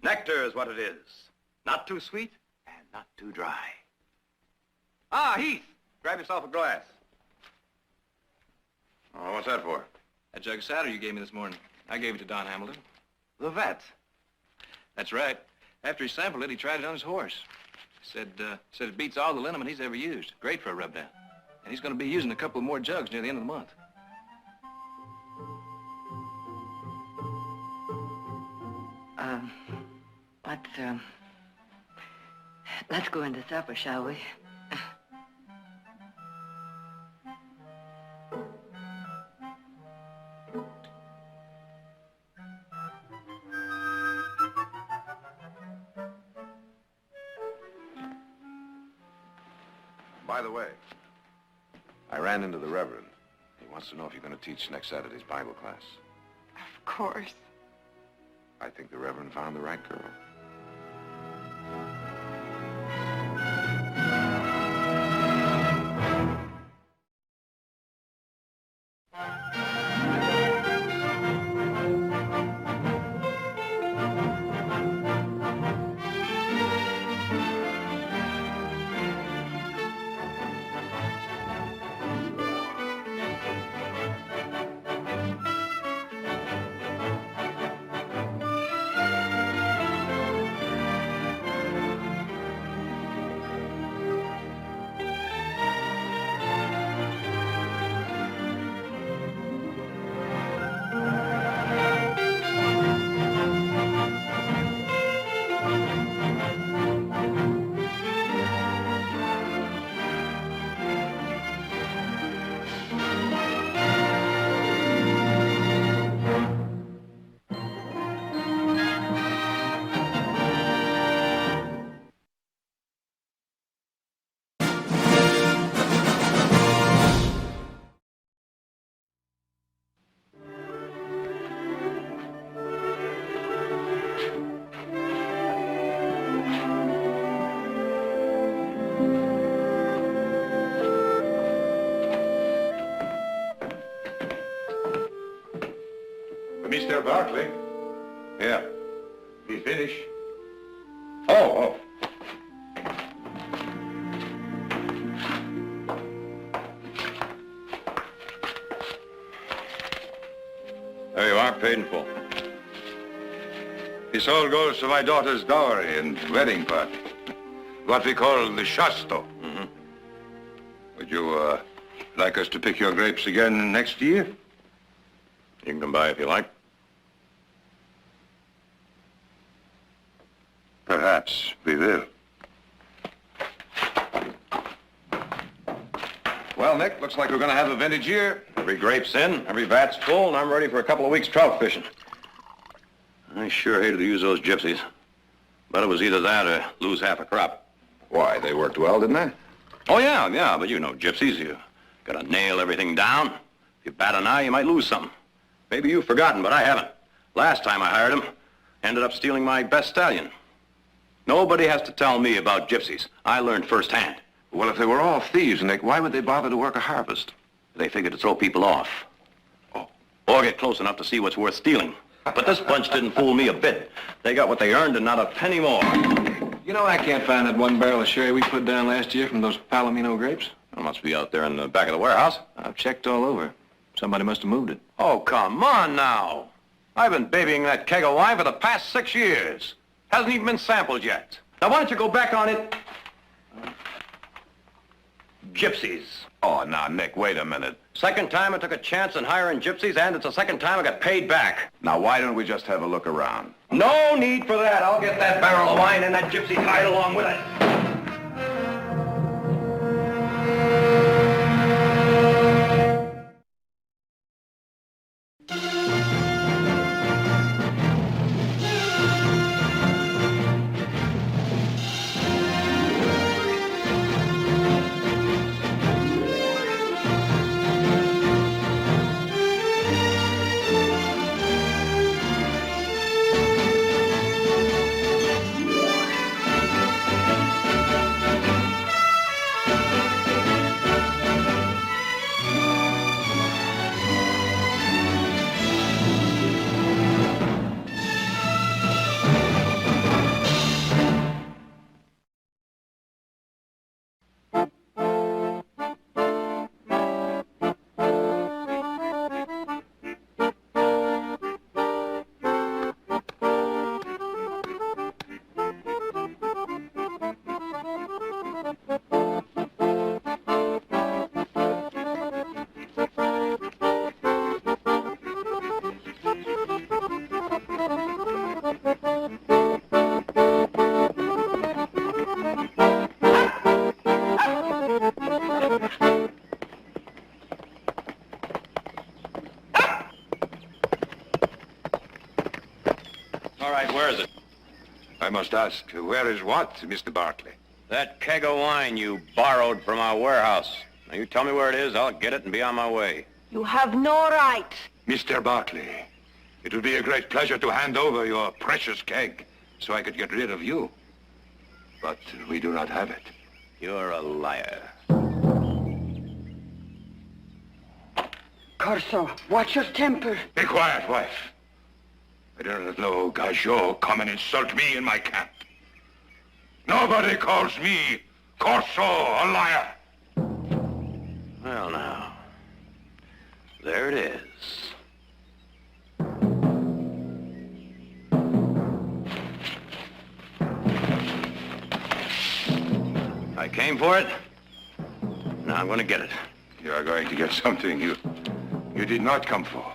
Nectar is what it is. Not too sweet and not too dry. Ah, Heath, grab yourself a glass. Oh, what's that for? That jug of cider you gave me this morning. I gave it to Don Hamilton. The vet. That's right. After he sampled it, he tried it on his horse. Said it beats all the liniment he's ever used. Great for a rub down. And he's going to be using a couple more jugs near the end of the month. Let's go into supper, shall we? By the way, I ran into the Reverend. He wants to know if you're going to teach next Saturday's Bible class. Of course. I think the Reverend found the right girl. Mr. Barkley, Yeah. we finish. Oh. There you are, paid in full. This all goes to my daughter's dowry and wedding party. What we call the shasto. Mm-hmm. Would you, like us to pick your grapes again next year? You can come by if you like. Perhaps we will. Well, Nick, looks like we're going to have a vintage year. Every grape's in, every vat's full, and I'm ready for a couple of weeks trout fishing. I sure hated to use those gypsies. But it was either that or lose half a crop. Why, they worked well, didn't they? Oh, yeah, but you know gypsies. You gotta nail everything down. If you bat an eye, you might lose something. Maybe you've forgotten, but I haven't. Last time I hired him, ended up stealing my best stallion. Nobody has to tell me about gypsies. I learned firsthand. Well, if they were all thieves, Nick, why would they bother to work a harvest? They figured to throw people off. Oh. Or get close enough to see what's worth stealing. But this bunch didn't fool me a bit. They got what they earned and not a penny more. You know, I can't find that one barrel of sherry we put down last year from those Palomino grapes. It must be out there in the back of the warehouse. I've checked all over. Somebody must have moved it. Oh, come on now. I've been babying that keg of wine for the past 6 years. Hasn't even been sampled yet. Now, why don't you go back on it? Gypsies. Oh, now, Nick, wait a minute. Second time I took a chance on hiring gypsies, and it's the second time I got paid back. Now, why don't we just have a look around? No need for that. I'll get that barrel of wine and that gypsy tied along with it. All right, where is it? I must ask, where is what, Mr. Barkley? That keg of wine you borrowed from our warehouse. Now, you tell me where it is, I'll get it and be on my way. You have no right. Mr. Barkley, it would be a great pleasure to hand over your precious keg so I could get rid of you. But we do not have it. You're a liar. Corso, watch your temper. Be quiet, wife. I do not know Gajot come and insult me in my camp. Nobody calls me Corso a liar. Well, now, there it is. I came for it. Now I'm going to get it. You are going to get something you did not come for.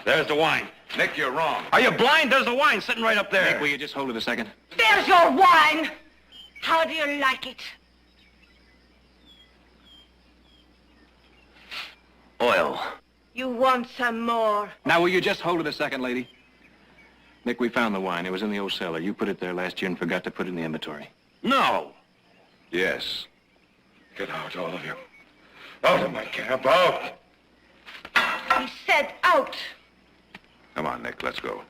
There's the wine. Nick, you're wrong. Are you blind? There's the wine sitting right up there. Nick, will you just hold it a second? There's your wine! How do you like it? Oil. You want some more? Now, will you just hold it a second, lady? Nick, we found the wine. It was in the old cellar. You put it there last year and forgot to put it in the inventory. No. Yes. Get out, all of you. Out of my camp, out! He said out. Come on, Nick, let's go.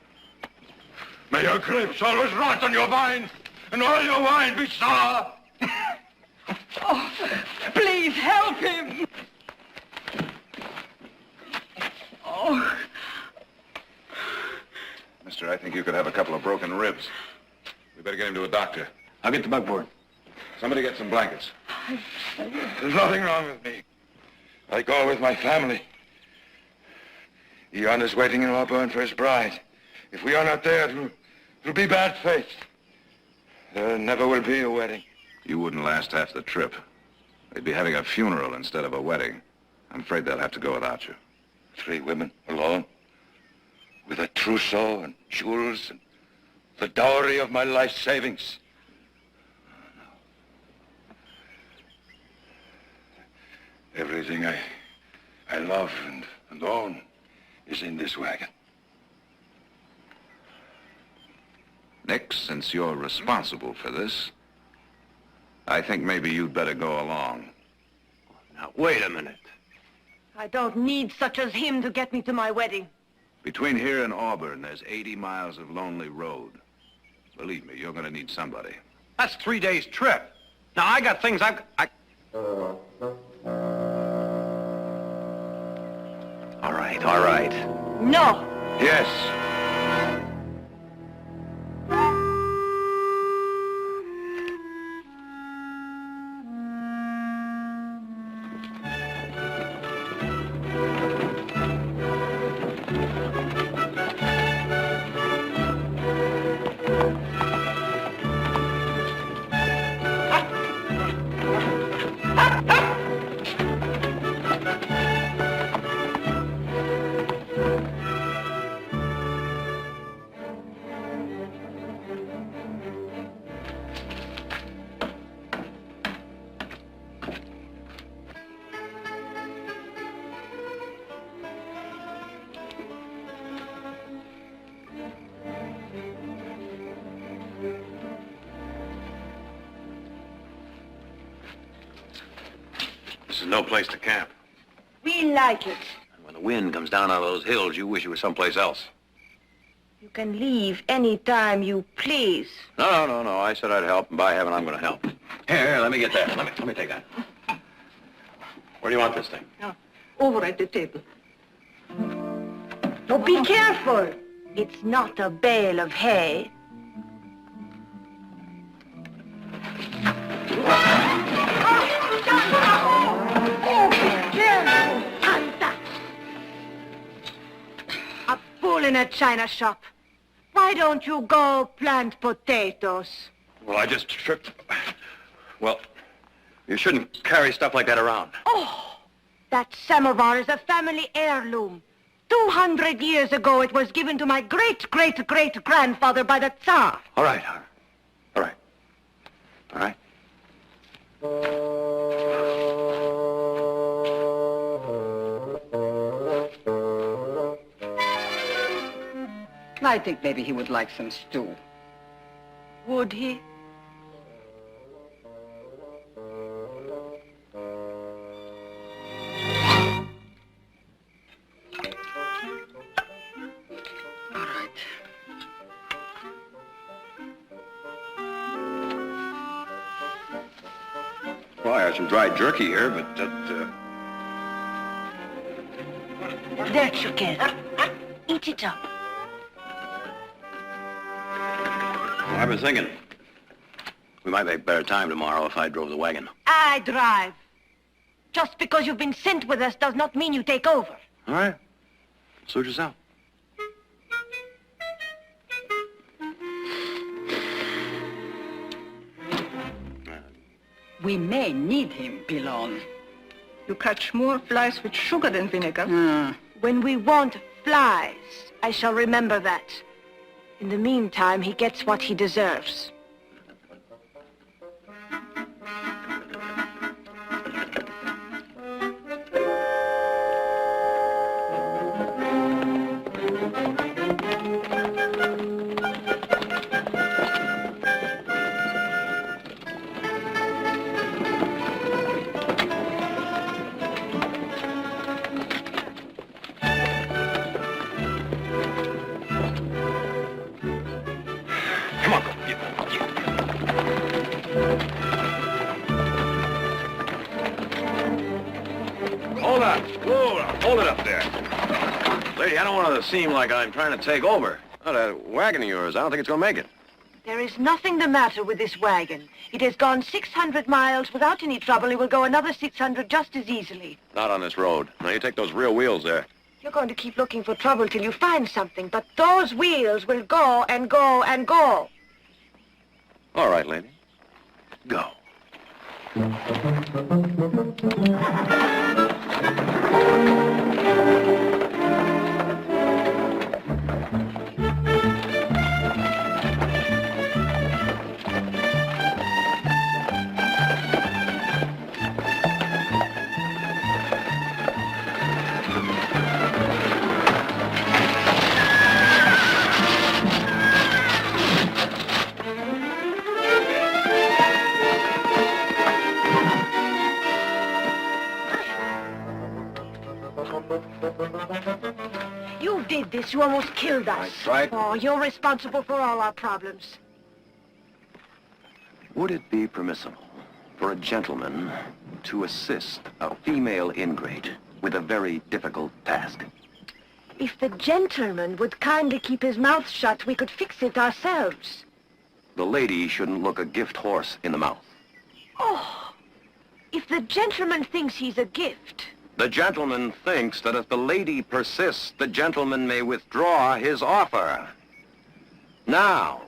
May your grapes always rot on your vines, and all your wine be sour! Oh, please help him. Oh. Mister, I think you could have a couple of broken ribs. We better get him to a doctor. I'll get the buckboard. Somebody get some blankets. There's nothing wrong with me. I go with my family. Ion is waiting in Auburn for his bride. If we are not there, it'll be bad fate. There never will be a wedding. You wouldn't last half the trip. They'd be having a funeral instead of a wedding. I'm afraid they'll have to go without you. 3 women alone, with a trousseau and jewels and the dowry of my life savings. Everything I love and own is in this wagon. Nick, since you're responsible for this, I think maybe you'd better go along. Now, wait a minute. I don't need such as him to get me to my wedding. Between here and Auburn, there's 80 miles of lonely road. Believe me, you're going to need somebody. That's 3 days' trip. Now, I got things I... All right. No. Yes. This is no place to camp. We like it. And when the wind comes down out of those hills, you wish you were someplace else. You can leave any time you please. No. I said I'd help, and by heaven, I'm going to help. Here, let me get that. Let me take that. Where do you want this thing? Over at the table. Oh, be careful. It's not a bale of hay. Oh, be careful. Anta. A fool in a china shop. Why don't you go plant potatoes? Well, I just tripped. Well, you shouldn't carry stuff like that around. Oh, that samovar is a family heirloom. 200 years ago, it was given to my great-great-great-grandfather by the Tsar. All right. I think maybe he would like some stew. Would he? All right. Well, I have some dried jerky here, but There you can. Eat it up. Well, I've been thinking we might make better time tomorrow if I drove the wagon. I drive. Just because you've been sent with us does not mean you take over. All right. Suit yourself. We may need him, Pilon. You catch more flies with sugar than vinegar. When we want flies, I shall remember that. In the meantime, he gets what he deserves. Come on, go. Hold on. Hold it up there. Lady, I don't want to seem like I'm trying to take over. Oh, that wagon of yours, I don't think it's going to make it. There is nothing the matter with this wagon. It has gone 600 miles without any trouble. It will go another 600 just as easily. Not on this road. Now, you take those real wheels there. You're going to keep looking for trouble till you find something, but those wheels will go and go and go. All right, lady. Go. You did this. You almost killed us. I tried. Oh, you're responsible for all our problems. Would it be permissible for a gentleman to assist a female ingrate with a very difficult task? If the gentleman would kindly keep his mouth shut, we could fix it ourselves. The lady shouldn't look a gift horse in the mouth. Oh, if the gentleman thinks he's a gift. The gentleman thinks that if the lady persists, the gentleman may withdraw his offer. Now,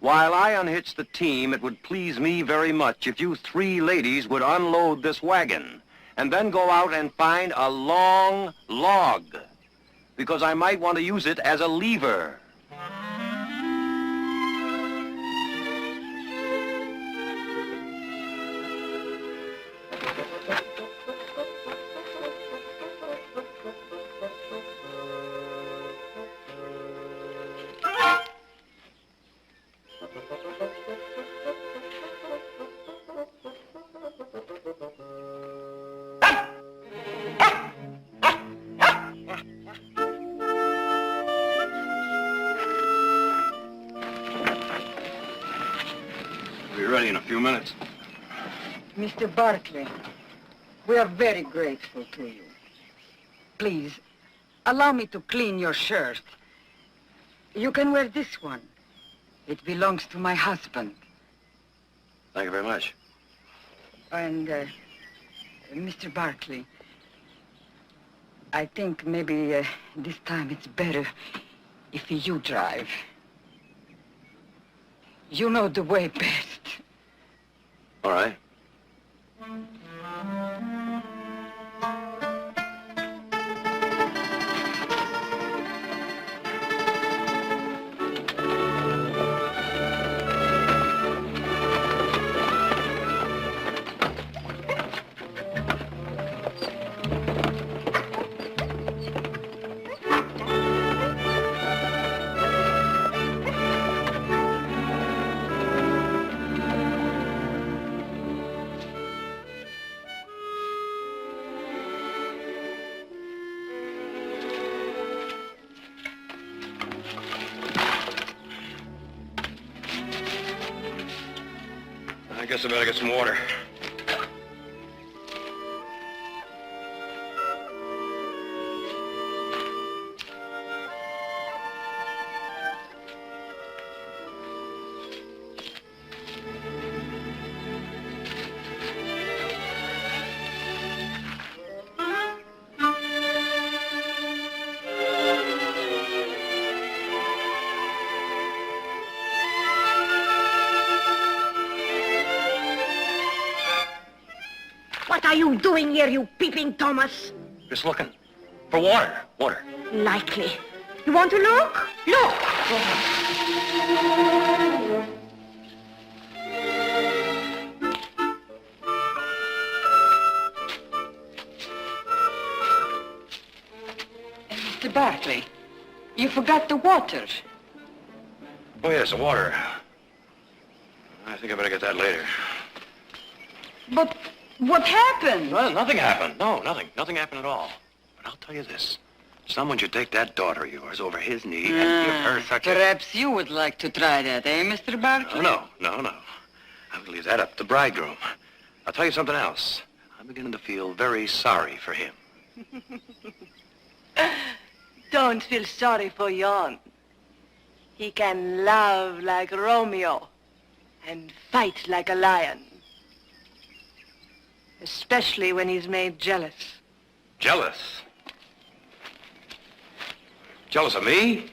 while I unhitch the team, it would please me very much if you three ladies would unload this wagon and then go out and find a long log, because I might want to use it as a lever. We'll be ready in a few minutes. Mr. Barkley, we are very grateful to you. Please, allow me to clean your shirt. You can wear this one. It belongs to my husband. Thank you very much. And, Mr. Barkley, I think maybe this time it's better if you drive. You know the way best. All right. I guess I better get some water. What are you doing here, you peeping Thomas? Just looking. For water. Water. Likely. You want to look? Look! Mr. Barclay, you forgot the water. Oh, yes, the water. I think I better get that later. But what happened? Well, nothing happened. No, nothing. Nothing happened at all. But I'll tell you this. Someone should take that daughter of yours over his knee and give her such Perhaps you would like to try that, eh, Mr. Barclay? No. I would leave that up to the bridegroom. I'll tell you something else. I'm beginning to feel very sorry for him. Don't feel sorry for Jan. He can love like Romeo and fight like a lion. Especially when he's made jealous. Jealous? Jealous of me?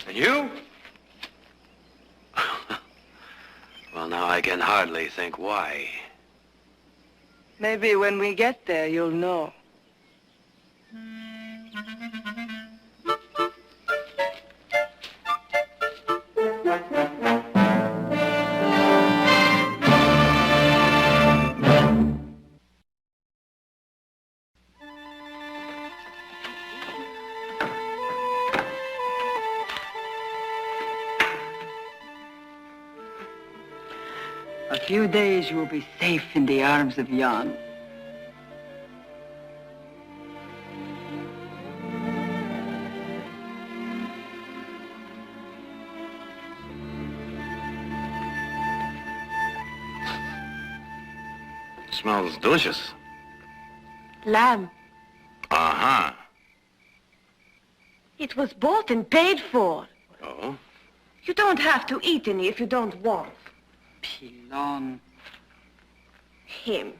And you? Well, now I can hardly think why. Maybe when we get there, you'll know. A few days you will be safe in the arms of Jan. Smells delicious. Lamb. Uh-huh. It was bought and paid for. Oh? You don't have to eat any if you don't want. Pilon. Him.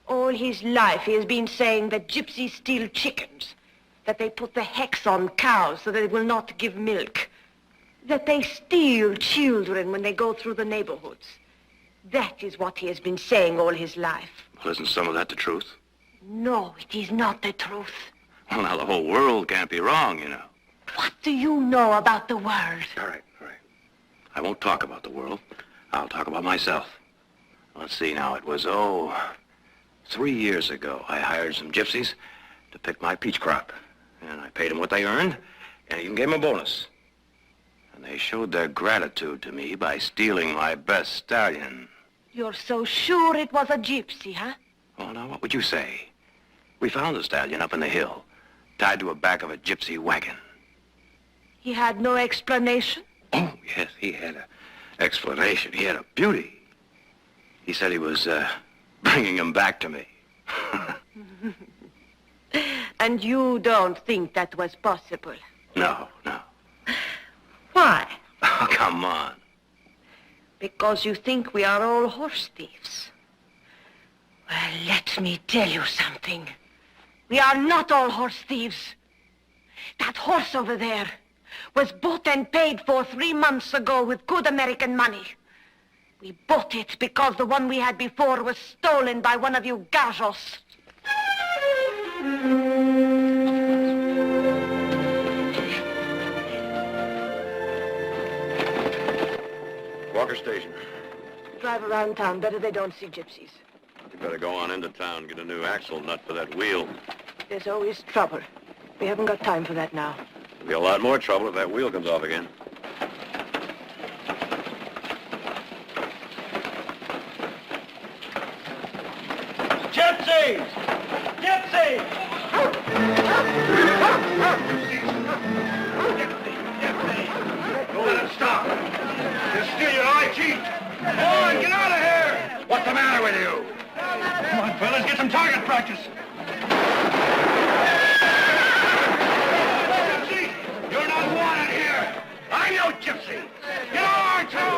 All his life he has been saying that gypsies steal chickens, that they put the hex on cows so that they will not give milk, that they steal children when they go through the neighborhoods. That is what he has been saying all his life. Well, isn't some of that the truth? No, it is not the truth. Well, now, the whole world can't be wrong, you know. What do you know about the world? All right. I won't talk about the world. I'll talk about myself. Let's see now. It was, 3 years ago. I hired some gypsies to pick my peach crop. And I paid them what they earned, and even gave them a bonus. And they showed their gratitude to me by stealing my best stallion. You're so sure it was a gypsy, huh? Oh, now, what would you say? We found the stallion up in the hill, tied to the back of a gypsy wagon. He had no explanation? Oh, yes, he had an explanation. He had a beauty. He said he was, bringing him back to me. And you don't think that was possible? No. Why? Oh, come on. Because you think we are all horse thieves. Well, let me tell you something. We are not all horse thieves. That horse over there was bought and paid for 3 months ago with good American money. We bought it because the one we had before was stolen by one of you gajos. Walker Station. Drive around town. Better they don't see gypsies. You better go on into town, get a new axle nut for that wheel. There's always trouble. We haven't got time for that now. There'll be a lot more trouble if that wheel comes off again. Gypsies! Gypsies! Don't let him stop. You'll steal your ID. Come on, get out of here! What's the matter with you? Come on, fellas, get some target practice. Gypsy, you're not wanted here. I'm no gypsy. Get over too.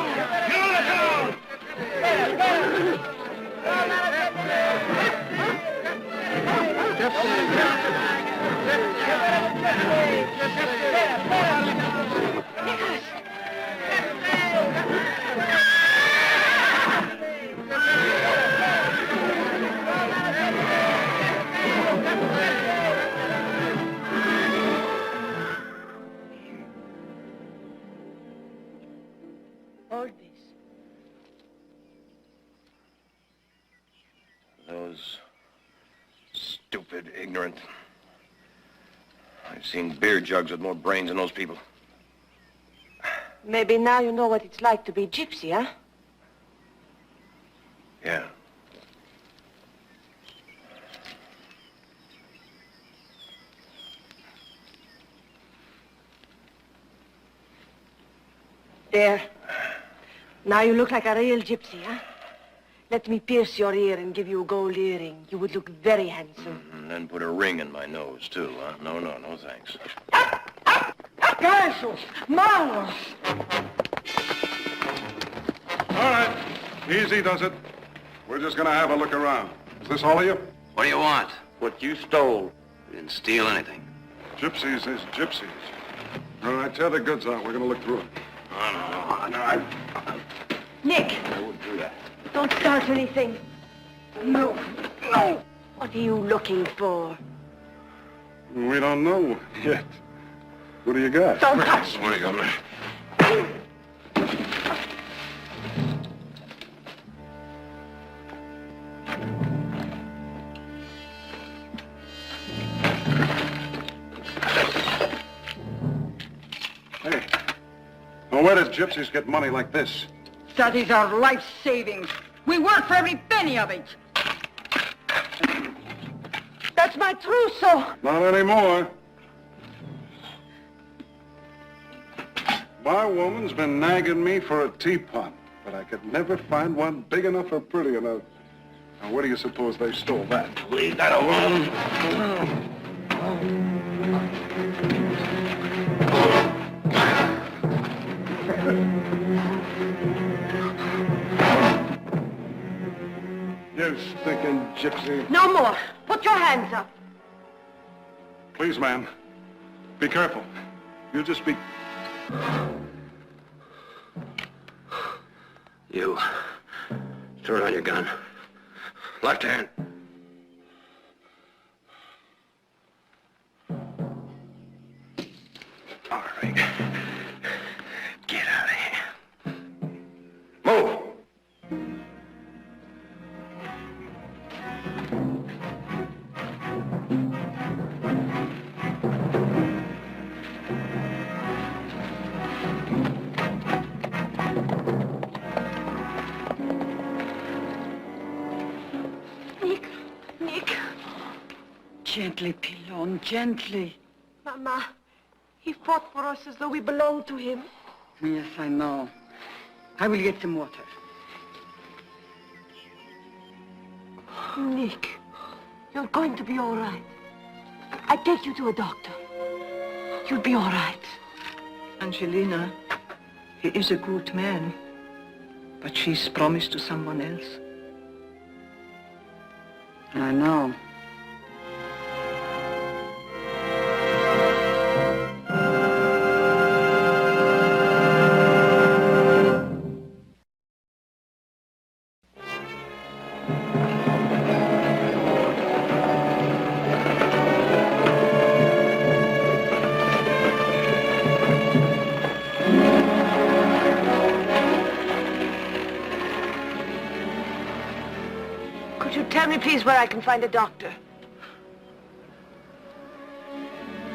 Get on the town. ignorant. I've seen beer jugs with more brains than those people. Maybe now you know what it's like to be gypsy, huh? Yeah. There. Now you look like a real gypsy, huh? Let me pierce your ear and give you a gold earring. You would look very handsome. And then put a ring in my nose, too, huh? No, thanks. Casos! Malos! All right. Easy does it. We're just gonna have a look around. Is this all of you? What do you want? What you stole. We didn't steal anything. Gypsies is gypsies. All right, tear the goods out. We're gonna look through it. No. Nick, I wouldn't do that. don't start anything. No. What are you looking for? We don't know yet. What do you got? Don't touch. What do you got? Hey. Now, where does gypsies get money like this? That is our life savings. We work for every penny of it. That's my trousseau. Not anymore. My woman's been nagging me for a teapot, but I could never find one big enough or pretty enough. Now, where do you suppose they stole that? Leave that alone. You stinking gypsy. No more. Put your hands up. Please, ma'am. Be careful. You just be... You. Throw down your gun. Left hand. All right. Get out of here. Move! Nick. Gently, Pilon, gently. Mama, he fought for us as though we belonged to him. Yes, I know. I will get some water. Nick, you're going to be all right. I take you to a doctor. You'll be all right. Angelina, he is a good man, but she's promised to someone else. I know. Could you tell me, please, where I can find a doctor?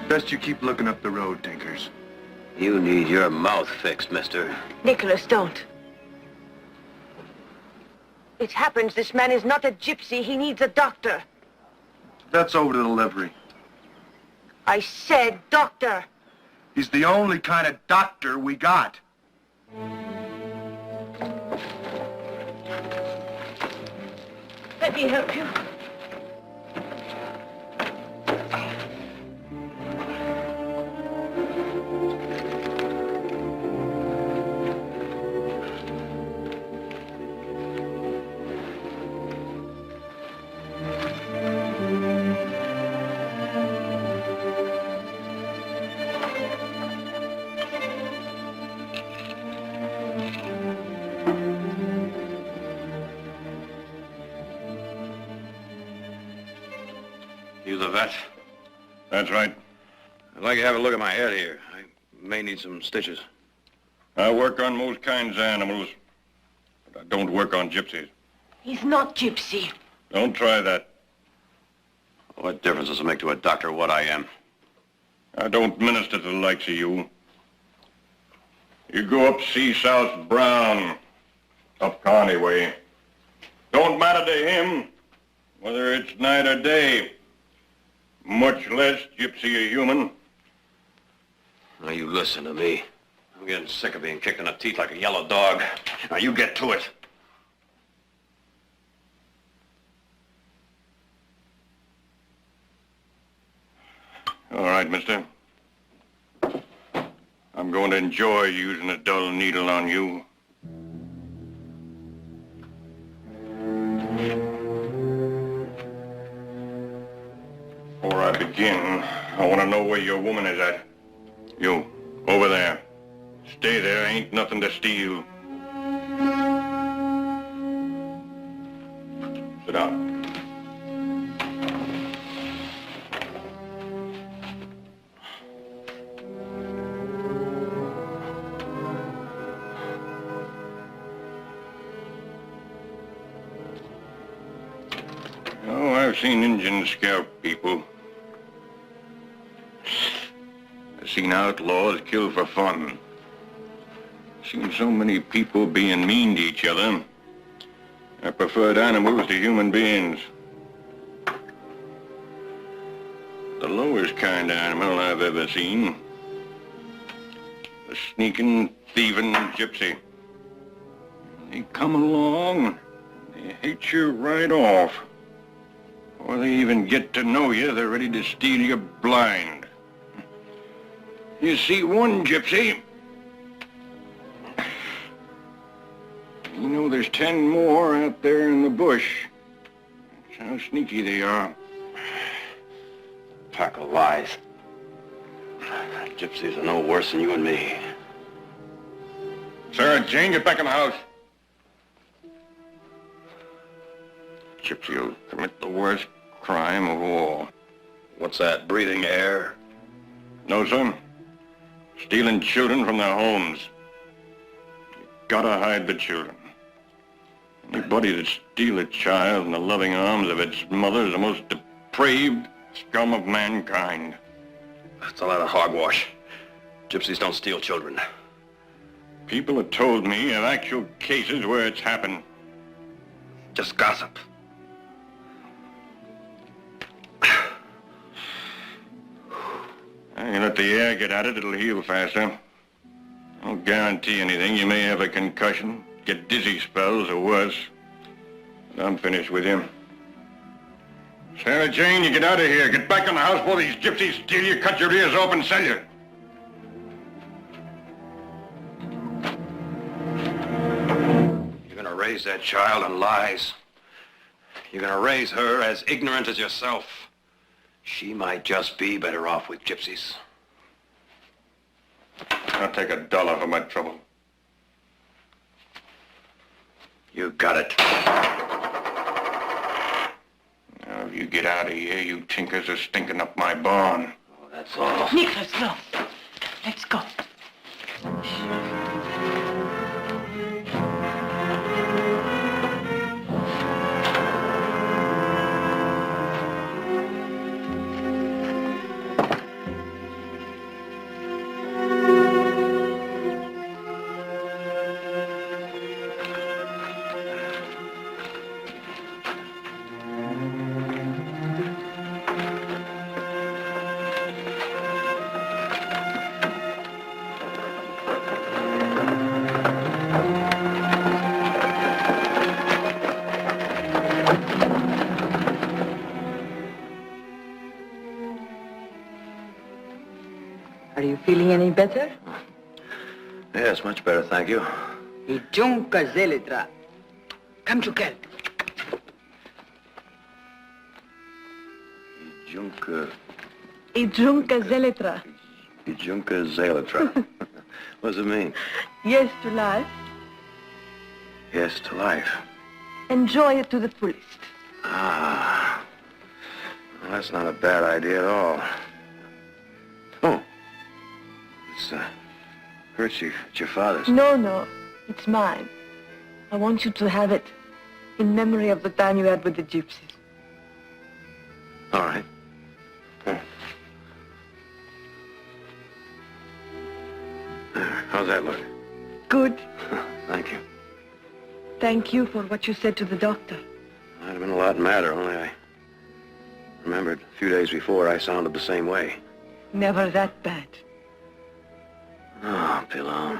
Best you keep looking up the road, Tinkers. You need your mouth fixed, mister. Nicholas, don't. It happens this man is not a gypsy. He needs a doctor. That's over to the livery. I said doctor. He's the only kind of doctor we got. Let me help you. You the vet? That's right. I'd like to have a look at my head here. I may need some stitches. I work on most kinds of animals, but I don't work on gypsies. He's not gypsy. Don't try that. What difference does it make to a doctor what I am? I don't minister to the likes of you. You go up see South Brown, up Connie way. Don't matter to him whether it's night or day, much less Gypsy a human. Now you listen to me. I'm getting sick of being kicked in the teeth like a yellow dog. Now you get to it. All right, mister. I'm going to enjoy using a dull needle on you. Before I begin, I want to know where your woman is at. You, over there. Stay there, ain't nothing to steal. Sit down. Oh, I've seen Indians scalp people. I've seen outlaws kill for fun. Seen so many people being mean to each other. I preferred animals to human beings. The lowest kind of animal I've ever seen. The sneaking, thieving gypsy. They come along, they hate you right off. Before they even get to know you, they're ready to steal you blind. You see one gypsy, you know there's 10 more out there in the bush. That's how sneaky they are. Pack of lies. Gypsies are no worse than you and me. Sarah Jane, get back in the house. Gypsy will commit the worst crime of all. What's that, breathing air? No, sir. Stealing children from their homes. You gotta hide the children. Anybody that steals a child in the loving arms of its mother is the most depraved scum of mankind. That's a lot of hogwash. Gypsies don't steal children. People have told me of actual cases where it's happened. Just gossip. You let the air get at it, it'll heal faster. I don't guarantee anything. You may have a concussion, get dizzy spells, or worse. But I'm finished with you. Sarah Jane, you get out of here. Get back in the house before these gypsies steal you, cut your ears open, sell you. You're gonna raise that child in lies. You're gonna raise her as ignorant as yourself. She might just be better off with gypsies. I'll take $1 for my trouble. You got it. Now, if you get out of here, you tinkers are stinking up my barn. Oh, that's all. Nicholas, no. Let's go. Are you feeling any better? Yes, much better, thank you. Ijunka Zelitra. Come to Kel. Ijunka Zelitra. Ijunka Zelitra. What does it mean? Yes to life. Yes to life. Enjoy it to the fullest. Ah. Well, that's not a bad idea at all. Oh. It's kerchief. It's your father's. No, it's mine. I want you to have it in memory of the time you had with the gypsies. All right. There. There. How's that look? Good. Thank you. Thank you for what you said to the doctor. Might have been a lot madder, only I remembered a few days before I sounded the same way. Never that bad. Oh, Pillow.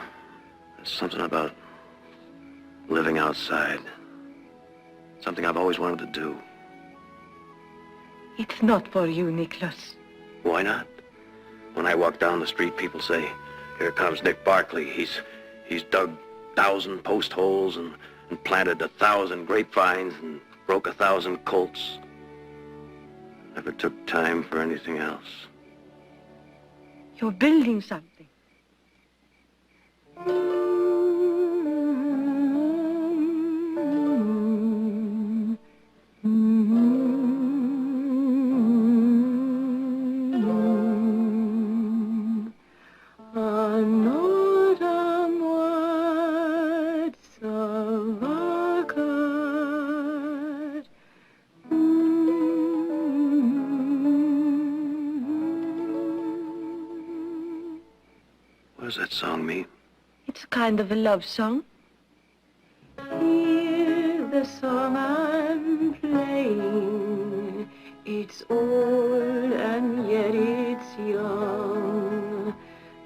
There's something about living outside. Something I've always wanted to do. It's not for you, Nicholas. Why not? When I walk down the street, people say, "Here comes Nick Barkley. He's dug 1,000 post holes and planted 1,000 grapevines and broke 1,000 colts." Never took time for anything else. You're building something. What does that song mean? It's a kind of a love song. Hear the song I'm playing. It's old and yet it's young.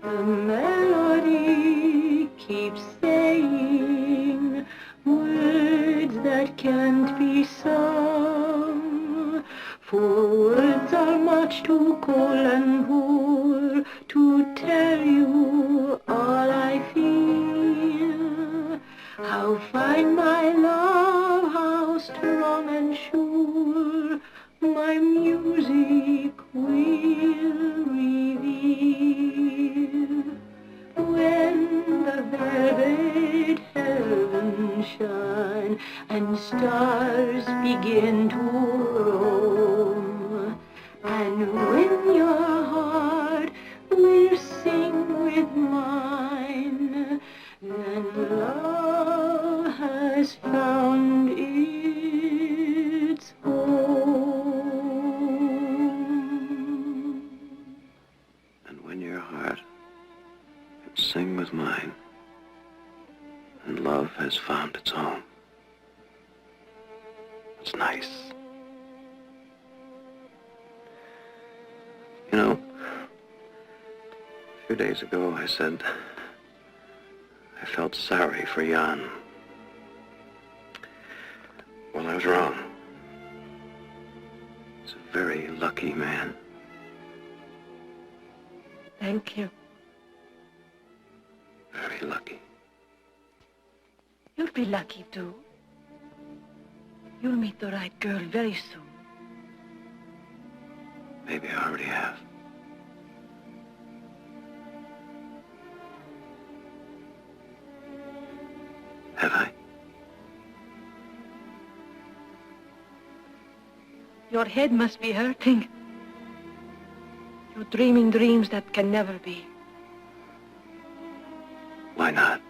The melody keeps saying words that can't be sung. For words are much too cold and poor to tell you all I feel. How fine my love, how strong and sure my music will reveal. When the velvet heavens shine and stars begin to roam, and when your heart will sing with mine, then love has found its home. And when your heart can sing with mine, and love has found its home. It's nice. You know, a few days ago I said I felt sorry for Jan. Well, I was wrong. He's a very lucky man. Thank you. Very lucky. You'll be lucky, too. You'll meet the right girl very soon. Maybe I already have. Have I? Your head must be hurting. You're dreaming dreams that can never be. Why not?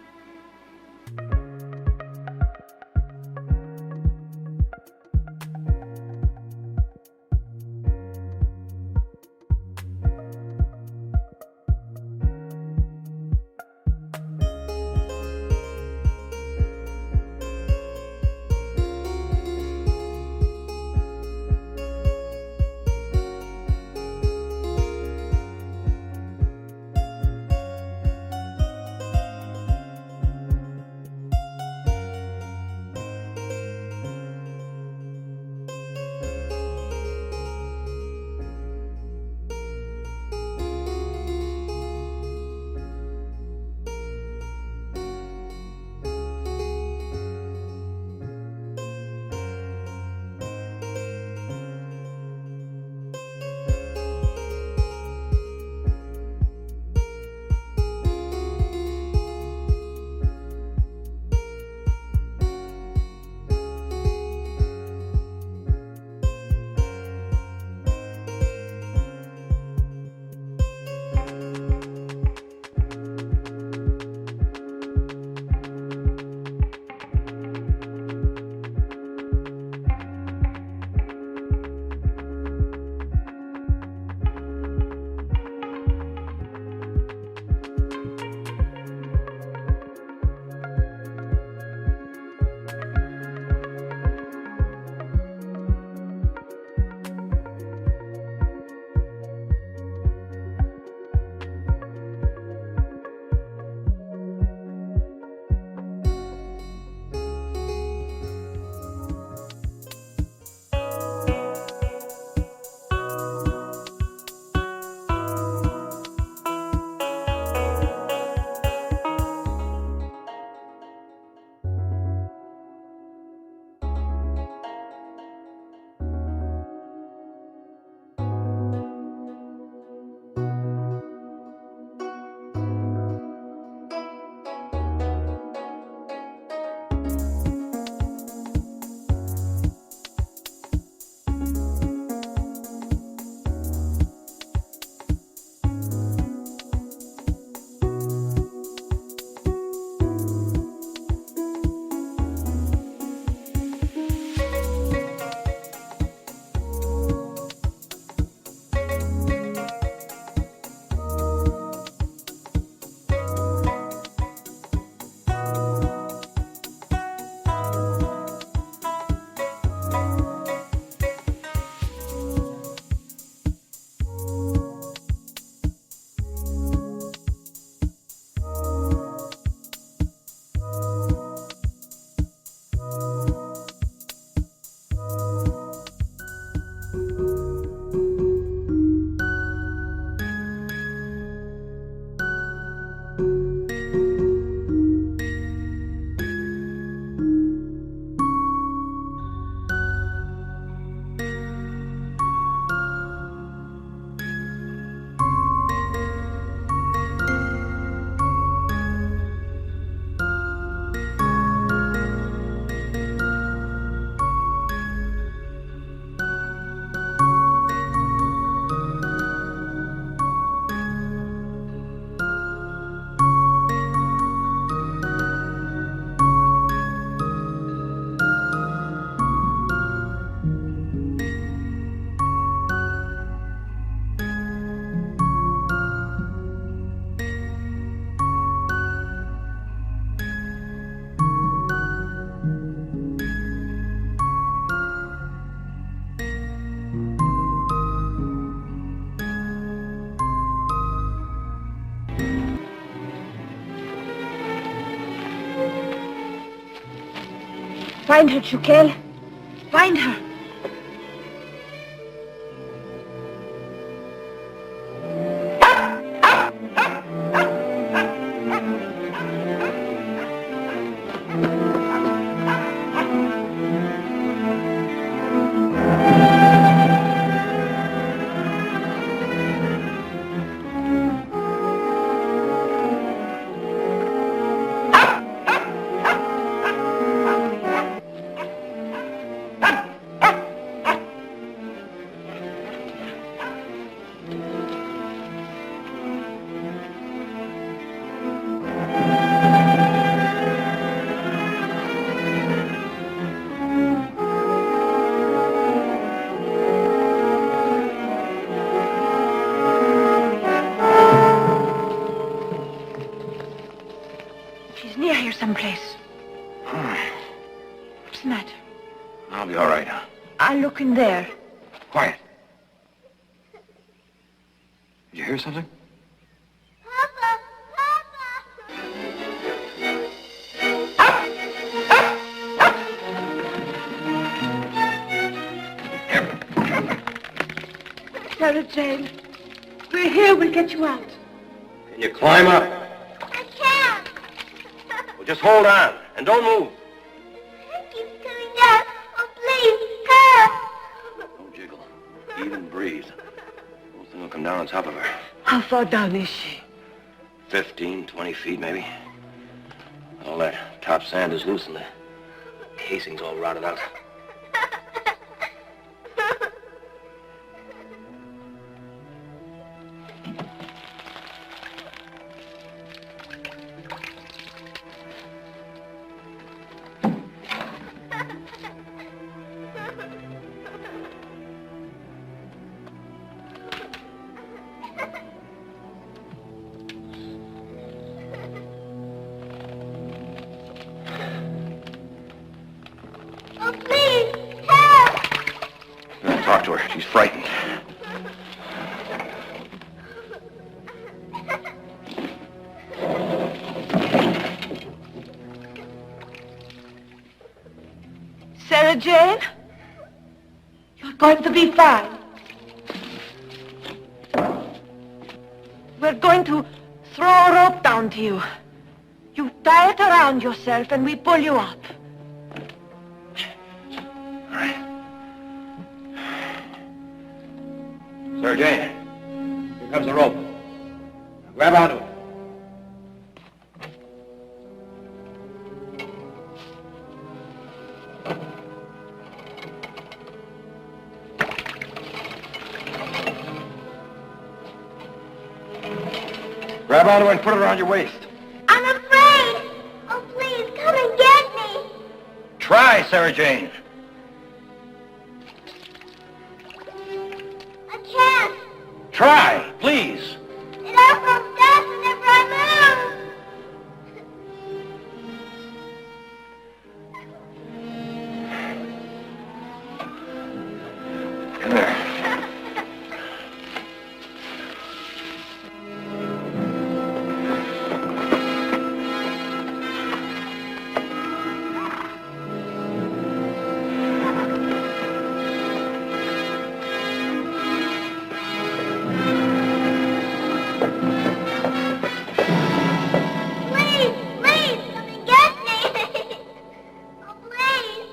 Find her, Chukel. Find her. She's near here someplace. What's the matter? I'll be all right. I'll look in there. Quiet. Did you hear something? Sarah Jane, we're here. We'll get you out. Can you climb up? I can't. Well, just hold on and don't move. It keeps coming down. Oh, please, help. Don't jiggle. Even breathe. Those thing will come down on top of her. How far down is she? 15, 20 feet, maybe. All that top sand is loose and the casing's all rotted out. Oh, please, help. Talk to her. She's frightened. Sarah Jane? You're going to be fine. We're going to throw a rope down to you. You tie it around yourself and we pull you up. Sarah Jane, here comes the rope. Grab onto it. Grab onto it and put it around your waist. I'm afraid. Oh, please, come and get me. Try, Sarah Jane. I can't. Try, please. It all comes down whenever I move. Come there. Please, please, come and get me. Oh, please.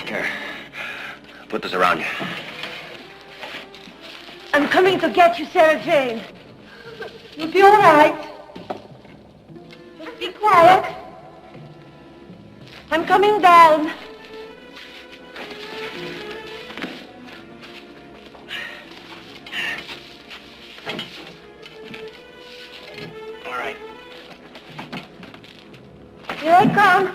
Here. Put this around you. I'm coming to get you, Sarah Jane. You'll be all right. Just be quiet. I'm coming down. All right. Here I come.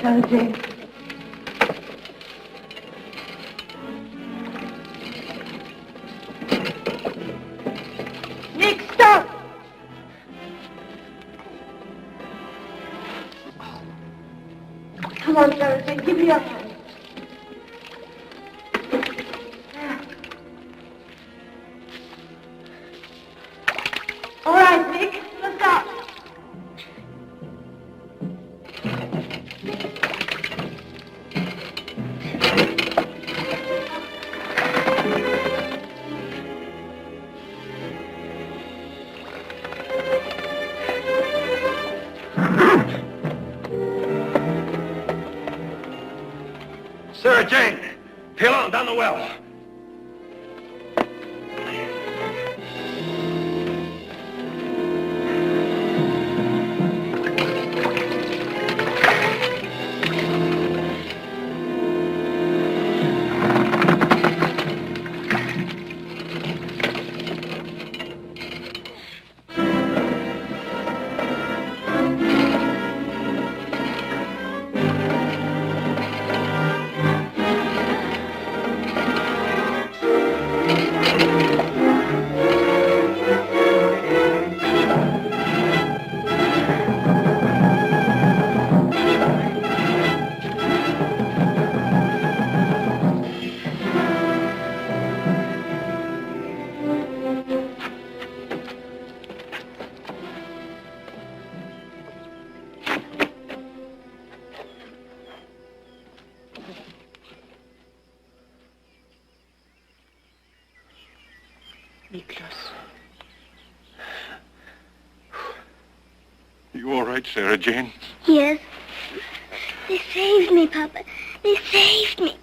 Sarah Jane. Nick, stop! Come on, Sarah Jane, give me your hand. All right, Nick, let's go. Sarah Jane, peel on down the well. Niklas. You all right, Sarah Jane? Yes. They saved me, Papa. They saved me.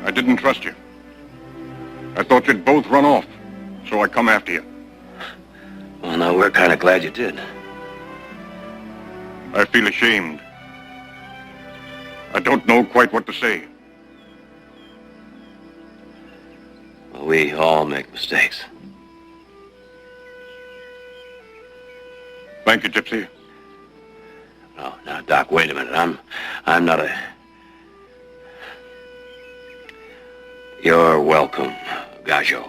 I didn't trust you. I thought you'd both run off, so I come after you. Well, now, we're kind of glad you did. I feel ashamed. I don't know quite what to say. Well, we all make mistakes. Thank you, Gypsy. Oh, now, Doc, wait a minute. I'm not a... You're welcome, Gajo.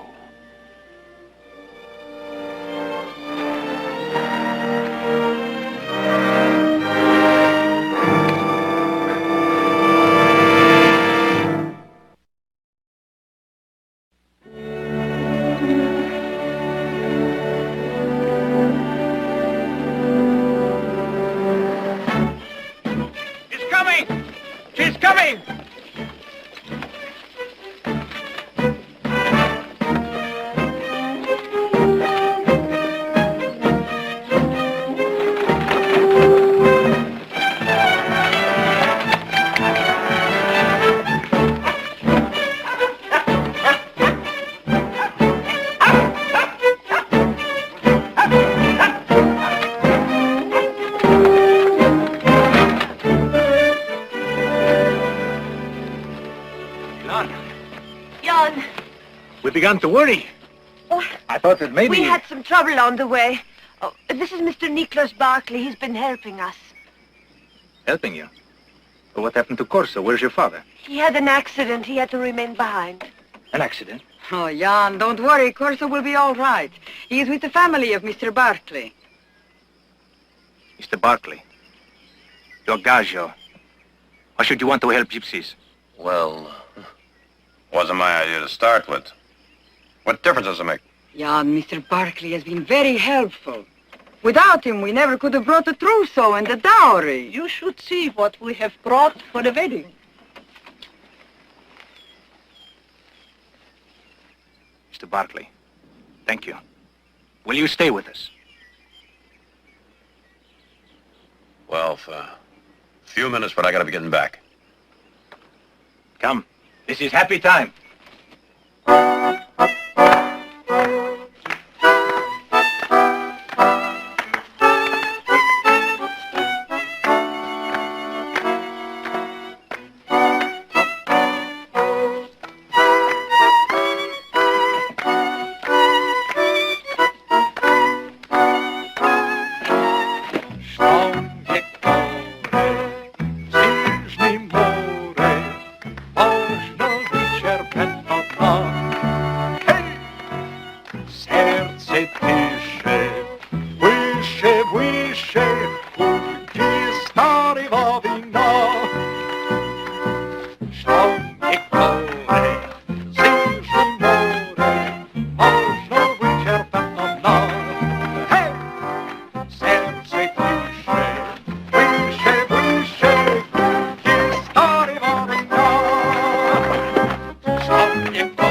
She's coming! She's coming! Jan, We began to worry. Oh, I thought that maybe... we had some trouble on the way. Oh, this is Mr. Niklas Barkley. He's been helping us. Helping you? But what happened to Corso? Where's your father? He had an accident. He had to remain behind. An accident? Oh, Jan, don't worry. Corso will be all right. He is with the family of Mr. Barkley. Mr. Barkley. You're Gajo. Why should you want to help gypsies? Well, wasn't my idea to start with. What difference does it make? Jan, Mr. Barkley has been very helpful. Without him, we never could have brought the trousseau and the dowry. You should see what we have brought for the wedding. Mr. Barkley, thank you. Will you stay with us? Well, for a few minutes, but I gotta be getting back. Come. This is happy time. If